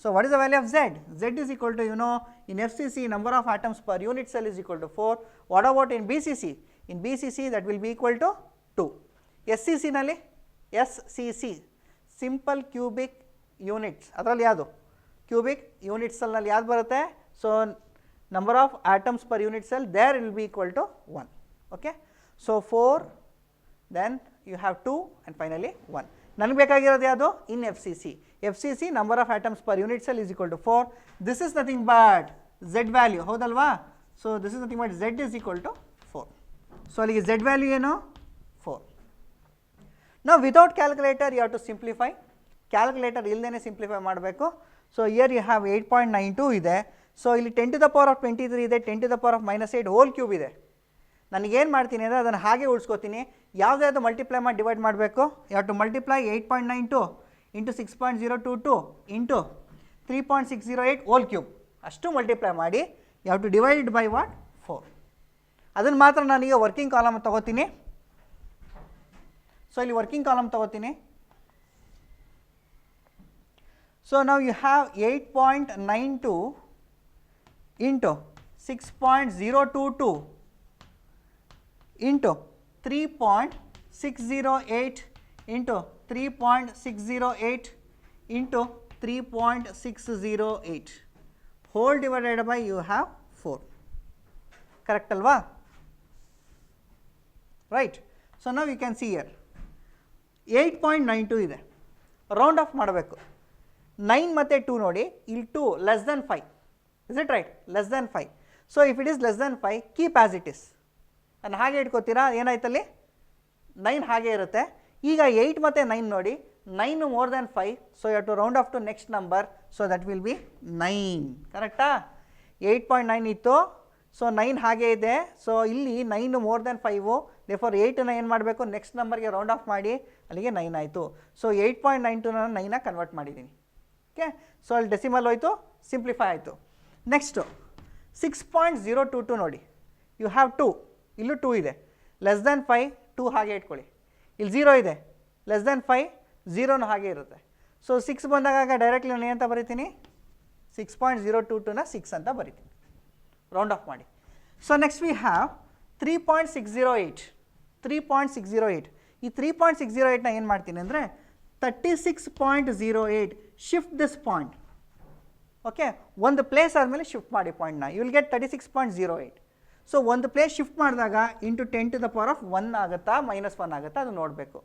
so what is the value of Z? Z is equal to, you know, in FCC number of atoms per unit cell is equal to 4. What about in BCC? In BCC that will be equal to 2. SCC nalli SCC simple cubic units ಅದರಲ್ಲಿ ಯಾವುದು cubic unit cell ನಲ್ಲಿ ಯಾವುದು ಬರುತ್ತೆ, so number of atoms per unit cell there it will be equal to 1, okay. So 4, then you have 2 and finally 1. ನನಗೆ ಬೇಕಾಗಿರೋದು ಯಾವುದು in FCC number of atoms per unit cell is equal to 4. This is nothing but Z value, ಹೌದಲ್ವಾ, so this is nothing but Z is equal to 4. So ಅಲ್ಲಿಗೆ Z value ಏನು 4. Now without calculator you have to simplify, calculator ಇಲ್ಲದೇನೆ simplify ಮಾಡಬೇಕು. So here you have 8.92 ಇದೆ, so ಇಲ್ಲಿ 10 to the power of 23 ಇದೆ, 10 to the power of minus 8 whole cube ಇದೆ. ನನಗೇನು ಮಾಡ್ತೀನಿ ಅಂದರೆ ಅದನ್ನು ಹಾಗೆ ಉಳಿಸ್ಕೋತೀನಿ, ಯಾವುದಾದ್ರು ಮಲ್ಟಿಪ್ಲೈ ಮಾಡಿ ಡಿವೈಡ್ ಮಾಡಬೇಕು. You have to multiply 8.92 into 6.022 into 3.608 whole cube, ಅಷ್ಟು ಮಲ್ಟಿಪ್ಲೈ ಮಾಡಿ you have to divide by what 4. ಅದನ್ನು ಮಾತ್ರ ನಾನೀಗ ವರ್ಕಿಂಗ್ ಕಾಲಮ್ ತೊಗೋತೀನಿ. ಸೊ ಇಲ್ಲಿ ವರ್ಕಿಂಗ್ ಕಾಲಮ್ ತೊಗೋತೀನಿ. ಸೊ ನಾವು you have 8.92 into 6.022 into 3.608 into 3.608 into 3.608 whole divided by you have 4, correct alva, right. So now you can see here 8.92 ಇದೆ, round off ಮಾಡಬೇಕು. 9 ಮತ್ತು 2 ನೋಡಿ, ಇಲ್ಲಿ 2 less than 5, is it right, less than 5. So if it is less than 5 keep as it is, ನಾನು ಹಾಗೆ ಇಟ್ಕೋತೀರಾ, ಏನಾಯ್ತಲ್ಲಿ 9 ಹಾಗೆ ಇರುತ್ತೆ. ಈಗ 8 ಮತ್ತು 9 ನೋಡಿ, 9 more than 5, so you have to round off to next number, so that will be 9, ಕರೆಕ್ಟಾ. 8.9 ಇತ್ತು, so 9 ಹಾಗೆ ಇದೆ, ಸೊ ಇಲ್ಲಿ 9 ಮೋರ್ ದ್ಯಾನ್ 5, ದೇರ್ಫೋರ್ 8ನ ಏನು ಮಾಡಬೇಕು, ನೆಕ್ಸ್ಟ್ ನಂಬರ್ಗೆ ರೌಂಡ್ ಆಫ್ ಮಾಡಿ, ಅಲ್ಲಿಗೆ 9 ಆಯಿತು. ಸೊ 8.92 ನಾನು 9ನ ಕನ್ವರ್ಟ್ ಮಾಡಿದ್ದೀನಿ, ಓಕೆ. ಸೊ ಅಲ್ಲಿ ಡೆಸಿಮಲ್ ಹೋಯಿತು, ಸಿಂಪ್ಲಿಫೈ ಆಯಿತು. ನೆಕ್ಸ್ಟು 6.022 ನೋಡಿ, ಯು ಹ್ಯಾವ್ 2, ಇಲ್ಲೂ 2 ಇದೆ, ಲೆಸ್ ದ್ಯಾನ್ 5 2 ಹಾಗೆ ಇಟ್ಕೊಳ್ಳಿ, ಇಲ್ಲಿ 0 ಇದೆ, ಲೆಸ್ ದ್ಯಾನ್ 5 0 ಹಾಗೆ ಇರುತ್ತೆ. ಸೊ 6 ಬಂದಾಗ ಡೈರೆಕ್ಟ್ಲಿ ನಾನು ಏನಂತ ಬರಿತೀನಿ, 6.022ನ 6 ಅಂತ ಬರಿತೀನಿ, ರೌಂಡ್ ಆಫ್ ಮಾಡಿ. So next we have 3.608. ಈ 3.608ನ ಏನು ಮಾಡ್ತೀನಿ ಅಂದರೆ 36.08 ಶಿಫ್ಟ್ ದಿಸ್ ಪಾಯಿಂಟ್, ಓಕೆ. ಒಂದು ಪ್ಲೇಸ್ ಆದಮೇಲೆ ಶಿಫ್ಟ್ ಮಾಡಿ ಪಾಯಿಂಟ್ನ, ಯು ವಿಲ್ ಗೆಟ್ 36.08. ಸೊ ಒಂದು ಪ್ಲೇಸ್ ಶಿಫ್ಟ್ ಮಾಡಿದಾಗ into 10 to the power of 1 ಆಗುತ್ತಾ -1 ಆಗುತ್ತಾ ಅದು ನೋಡಬೇಕು.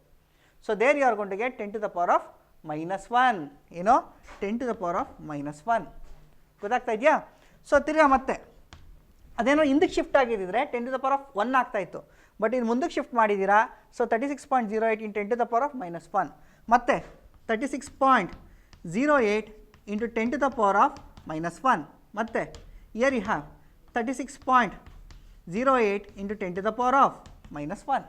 So there you are going to get 10 to the power of -1, ಏನೋ 10 to the power of -1, ಗೊತ್ತಾಗ್ತಾ ಇದೆಯಾ. ಸೊ ತಿರ್ಗಾ ಮತ್ತೆ ಅದೇನೋ ಹಿಂದಕ್ಕೆ ಶಿಫ್ಟ್ ಆಗಿದ್ದರೆ 10 to the power of 1 ಆಗ್ತಾಯಿತ್ತು, ಬಟ್ ಇದು ಮುಂದಕ್ಕೆ ಶಿಫ್ಟ್ ಮಾಡಿದ್ದೀರಾ, so 36.08 into 10 to the power of -1, ಮತ್ತು 36.08 into 10 to the power of -1, ಮತ್ತು here you have 36.08 into 10 to the power of -1,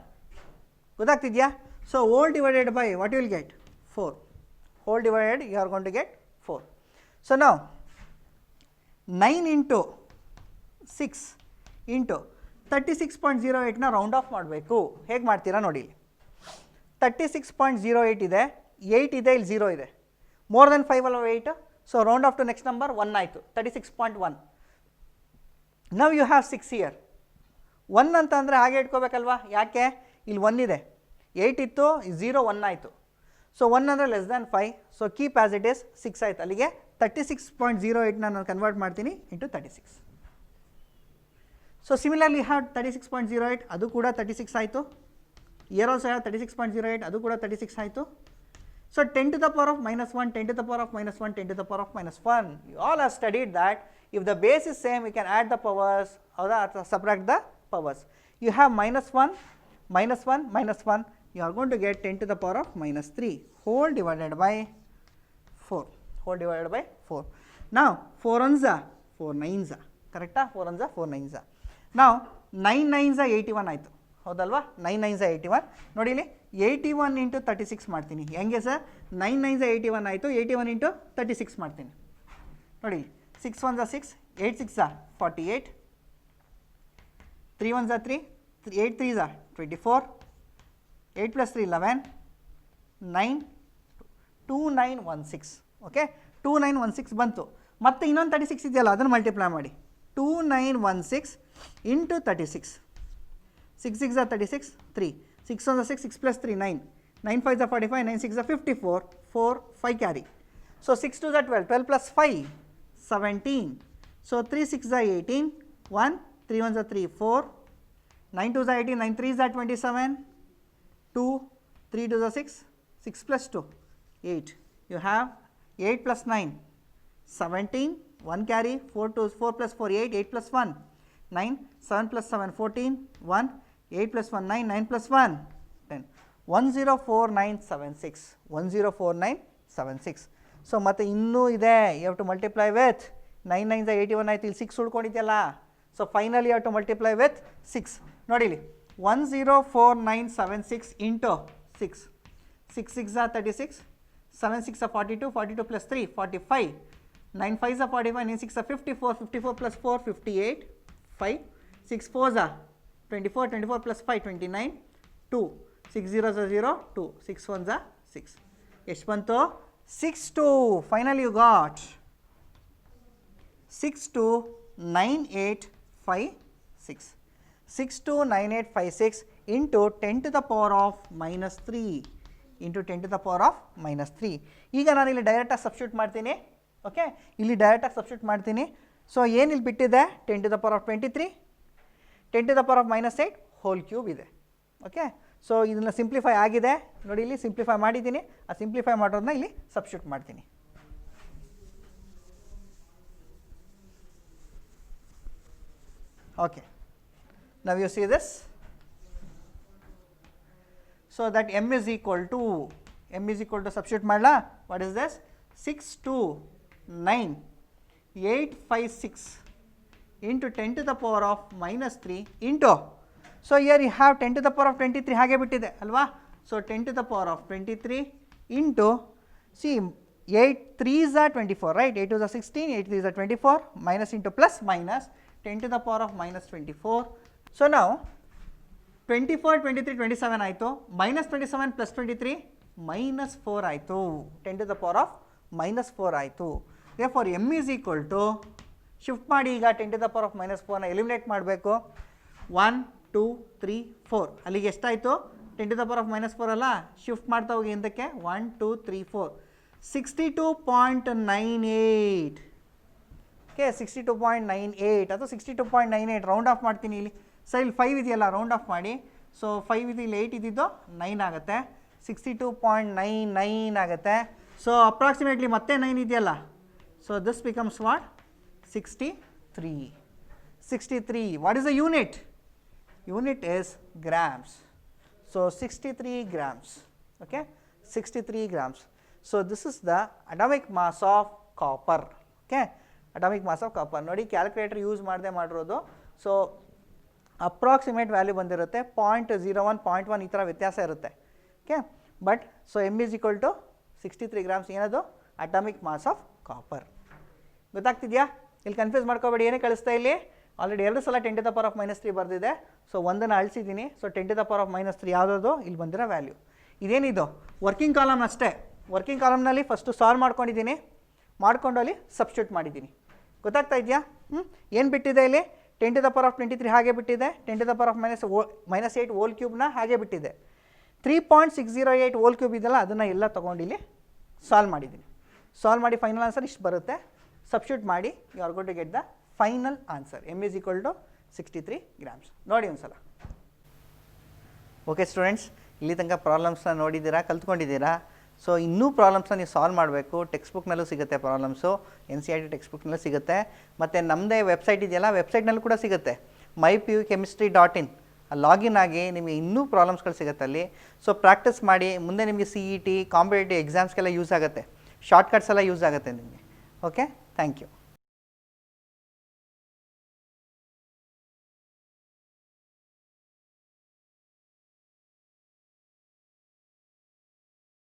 ಗೊತ್ತಾಗ್ತಿದೆಯಾ. So whole divided by what you will get 4, whole divided you are going to get 4. So ನಾವು 9 into 6 into 36.08ನ round off ಮಾಡಬೇಕು. ಹೇಗೆ ಮಾಡ್ತೀರಾ ನೋಡಿ, 36.08 ಇದೆ, 8 ಇದೆ, ಇಲ್ಲಿ 0 ಇದೆ, ಮೋರ್ ದೆನ್ 5 ಅಲ್ವ 8, so round off to next number 1 ಆಯಿತು, 36.1. ನವ್ ಯು ಹ್ಯಾವ್ 6 ಇಯರ್ 1 ಅಂತ ಅಂದರೆ ಹಾಗೆ ಇಟ್ಕೋಬೇಕಲ್ವಾ, ಯಾಕೆ ಇಲ್ಲಿ 1 ಇದೆ, 8 ಇತ್ತು, 0 1 ಆಯಿತು, ಸೊ 1 ಅಂದರೆ less than 5, so keep as it is 6 ಆಯಿತು. ಅಲ್ಲಿಗೆ 36.08ನ ನಾನು ಕನ್ವರ್ಟ್ ಮಾಡ್ತೀನಿ ಇಂಟು 36. ಸೊ ಸಿಮಿಲರ್ಲಿ ಹ್ಯಾವ್ 36.08, ಅದು ಕೂಡ 36 ಆಯಿತು. ಇಯರ್ ಆಲ್ಸೋ ಹ್ಯಾವ್ 36.08, ಅದು ಕೂಡ 36 ಆಯಿತು. So 10 to the power of -1, 10 to the power of -1, 10 to the power of -1. You all have studied that if the base is same, we can add the powers or subtract the powers. You have minus 1, minus 1, minus 1, you are going to get 10 to the power of minus 3 whole divided by 4, whole divided by 4. Now 4 ones are 4 nines are, correct? 4 ones are 4 nines are. Now 9 nines are 81 ಆಯಿತು, ಹೌದಲ್ವಾ? 9 nines 81. ನೋಡಿ ಇಲ್ಲಿ 81 into 36 ಮಾಡ್ತೀನಿ. ಹೆಂಗೆ sir? 9 nines 81 ಆಯಿತು, 81 into 36 ಮಾಡ್ತೀನಿ. ನೋಡಿ 6 ones are 6, 8 6 are 48, 3 ones are 3, 8 3s are 24, 8 plus 3 11, 9, 2916. Okay, 2916 ಬಂತು. ಮತ್ತೆ ಇನ್ನೊಂದು 36 ಇದೆಯಲ್ಲ, ಅದನ್ನು ಮಲ್ಟಿಪ್ಲೈ ಮಾಡಿ. 2916 into 36, 6 6 are 36, 3, 6 ones are 6, 6 plus 3 9, 9 5s are 45, 9 6 are 54, 4 5 carry. So 6 2s are 12, 12 plus 5 17. So 3 6s are 18, 1, 3 1s are 3 4, 9 2s are 18, 9 3s are 27, 2, 3 2s are 6, 6 plus 2 8. You have 8 plus 9 17, 1 carry, 4 2s, 4 plus 4 8, 8 plus 1 9, 7 plus 7 14, 1, 8 plus 1 9, 9 plus 1 10, 104976, 104976. So ಮತ್ತು ಇನ್ನೂ ಇದೆ, you have to multiply with 9 9s 81 ಆಯ್ತು, ಇಲ್ಲಿ 6 ಉಳ್ಕೊಂಡಿದೆಯಲ್ಲ. So finally you have to multiply with 6. ನೋಡಿ ಇಲ್ಲಿ 104976 into 6, 6 6 are 36, 7 6 are 42, 42 plus 3 45, 9 5s are 45, 9 6 are 54, 54 plus 4 58, 5, 6 4s are 24, 24 plus 5 29, 2, 6 zeros are 0, 2, 6 1s are 6. ಎಷ್ಟು ಬಂತು? 62. Finally you got 629856. 629856 into 10 to the power of minus 3 into 10 to the power of minus 3. ಈಗ ನಾನು ಇಲ್ಲಿ ಡೈರೆಕ್ಟಾಗಿ substitute ಮಾಡ್ತೀನಿ. Okay, ಇಲ್ಲಿ ಡೈರೆಕ್ಟಾಗಿ substitute ಮಾಡ್ತೀನಿ. ಸೊ ಏನು ಇಲ್ಲಿ ಬಿಟ್ಟಿದೆ? 10 to the power of 23, 10 to the power of minus 8 hole cube ಇದೆ. ಓಕೆ, ಸೊ ಇದನ್ನು ಸಿಂಪ್ಲಿಫೈ ಆಗಿದೆ. ನೋಡಿ ಇಲ್ಲಿ ಸಿಂಪ್ಲಿಫೈ ಮಾಡಿದ್ದೀನಿ. ಆ ಸಿಂಪ್ಲಿಫೈ ಮಾಡೋದನ್ನ ಇಲ್ಲಿ ಸಬ್ಸ್ಟಿಟ್ಯೂಟ್ ಮಾಡ್ತೀನಿ. Okay, now you see this. So that m is equal to substitute ಮಾಡಲಾ? What is this? 629856 into 10 to the power of minus 3 into, so here you have 10 to the power of 23 ಹಾಗೆ ಬಿಟ್ಟಿದೆ ಅಲ್ವಾ? So 10 to the power of 23 into, see 8 3s are 24, right? 8 2s are 16, 8 3s are 24, minus into plus minus 10 to the power of minus 24. So now 24 23 27 ಆಯಿತು, minus 27 plus 23 minus 4 ಆಯಿತು, 10 to the power of minus 4 ಆಯಿತು. therefore m is equal to, shift ಮಾಡಿ ಈಗ 10 to the power of minus 4ನ eliminate ಮಾಡಬೇಕು. 1 2 3 4, ಅಲ್ಲಿಗೆ ಎಷ್ಟಾಯಿತು? 10 to the power of minus 4 ಅಲ್ಲ, ಶಿಫ್ಟ್ ಮಾಡ್ತಾ ಹೋಗಿ ಹಿಂದಕ್ಕೆ. 1 2 3 4, 62.98. ಓಕೆ, 62.98 ಅಥವಾ 62.98 ರೌಂಡ್ ಆಫ್ ಮಾಡ್ತೀನಿ ಇಲ್ಲಿ. ಸೊ ಇಲ್ಲಿ 5 ಇದೆಯಲ್ಲ, ರೌಂಡ್ ಆಫ್ ಮಾಡಿ. ಸೊ 5 ಇದು ಇಲ್ಲಿ 8 ಇದ್ದಿದ್ದು 9 ಆಗುತ್ತೆ, 62.99 ಆಗುತ್ತೆ. ಸೊ ಅಪ್ರಾಕ್ಸಿಮೇಟ್ಲಿ ಮತ್ತೆ 9 ಇದೆಯಲ್ಲ, so this becomes what? 63. 63. What is the unit? Unit is grams. So 63 grams. Okay, 63 grams. So this is the atomic mass of copper. Okay, atomic mass of copper. ನೋಡಿ calculator use ಮಾಡದೆ ಮಾಡಿರೋದು. So approximate value ಬಂದಿರುತ್ತೆ 0.01 0.1 ಈ ಥರ ವ್ಯತ್ಯಾಸ ಇರುತ್ತೆ. Okay, but so m is equal to 63 grams. ಏನದು? Atomic mass of copper. ಗೊತ್ತಾಗ್ತಿದೆಯಾ? ಇಲ್ಲಿ ಕನ್ಫ್ಯೂಸ್ ಮಾಡ್ಕೋಬೇಡಿ, ಏನೇ ಕಳಿಸ್ತಾ ಇಲ್ಲಿ ಆಲ್ರೆಡಿ 2 ಸಲ 10 to the power of minus 3 ಬರ್ದಿದೆ. ಸೊ ಒಂದನ್ನು ಅಳಿಸಿದ್ದೀನಿ. So 10 to the power of minus 3 ಯಾವುದದು? ಇಲ್ಲಿ ಬಂದಿರೋ ವ್ಯಾಲ್ಯೂ. ಇದೇನಿದು? ವರ್ಕಿಂಗ್ ಕಾಲಮ್ ಅಷ್ಟೇ. ವರ್ಕಿಂಗ್ ಕಾಲಮ್ನಲ್ಲಿ ಫಸ್ಟು ಸಾಲ್ವ್ ಮಾಡ್ಕೊಂಡಿದ್ದೀನಿ, ಮಾಡ್ಕೊಂಡು ಅಲ್ಲಿ ಸಬ್ಸ್ಟಿಟ್ಯೂಟ್ ಮಾಡಿದ್ದೀನಿ. ಗೊತ್ತಾಗ್ತಾ ಇದೆಯಾ? ಏನು ಬಿಟ್ಟಿದೆ ಇಲ್ಲಿ? 10 to the power of 23 ಹಾಗೆ ಬಿಟ್ಟಿದೆ, 10 to the power of minus 8 whole ಕ್ಯೂಬ್ನ ಹಾಗೆ ಬಿಟ್ಟಿದೆ. 3.608 ಹೋಲ್ ಕ್ಯೂಬ್ ಇದೆಯಲ್ಲ, ಅದನ್ನು ಎಲ್ಲ ತೊಗೊಂಡಿಲ್ಲಿ ಸಾಲ್ವ್ ಮಾಡಿದ್ದೀನಿ. ಸಾಲ್ವ್ ಮಾಡಿ ಫೈನಲ್ ಆನ್ಸರ್ ಇಷ್ಟು ಬರುತ್ತೆ. ಸಬ್ಸ್ಟಿಟ್ಯೂಟ್ ಮಾಡಿ, you are going to get the final answer. m is equal to 63 grams. ನೋಡಿ ಒಂದು ಸಲ. ಓಕೆ ಸ್ಟೂಡೆಂಟ್ಸ್, ಇಲ್ಲಿ ತನಕ ಪ್ರಾಬ್ಲಮ್ಸ್ನ ನೋಡಿದ್ದೀರಾ, ಕಲ್ತ್ಕೊಂಡಿದ್ದೀರಾ. ಸೊ ಇನ್ನೂ ಪ್ರಾಬ್ಲಮ್ಸ್ನ ನೀವು ಸಾಲ್ವ್ ಮಾಡಬೇಕು. ಟೆಕ್ಸ್ಟ್ ಬುಕ್ನಲ್ಲೂ ಸಿಗುತ್ತೆ ಪ್ರಾಬ್ಲಮ್ಸು, NCERT ಟೆಕ್ಸ್ಟ್ ಬುಕ್ನಲ್ಲೂ ಸಿಗುತ್ತೆ, ಮತ್ತು ನಮ್ಮದೇ ವೆಬ್ಸೈಟ್ ಇದೆಯಲ್ಲ, ವೆಬ್ಸೈಟ್ನಲ್ಲೂ ಕೂಡ ಸಿಗುತ್ತೆ. mypuchemistry.in ಲಾಗಿನ್ ಆಗಿ ನಿಮಗೆ ಇನ್ನೂ ಪ್ರಾಬ್ಲಮ್ಸ್ಗಳು ಸಿಗುತ್ತೆ ಅಲ್ಲಿ. ಸೊ ಪ್ರಾಕ್ಟೀಸ್ ಮಾಡಿ, ಮುಂದೆ ನಿಮಗೆ CET ಕಾಂಪಿಟೇಟಿವ್ ಎಕ್ಸಾಮ್ಸ್ಗೆಲ್ಲ ಯೂಸ್ ಆಗುತ್ತೆ, ಶಾರ್ಟ್ಕಟ್ಸ್ ಎಲ್ಲ ಯೂಸ್ ಆಗುತ್ತೆ ನಿಮಗೆ. Okay, thank you.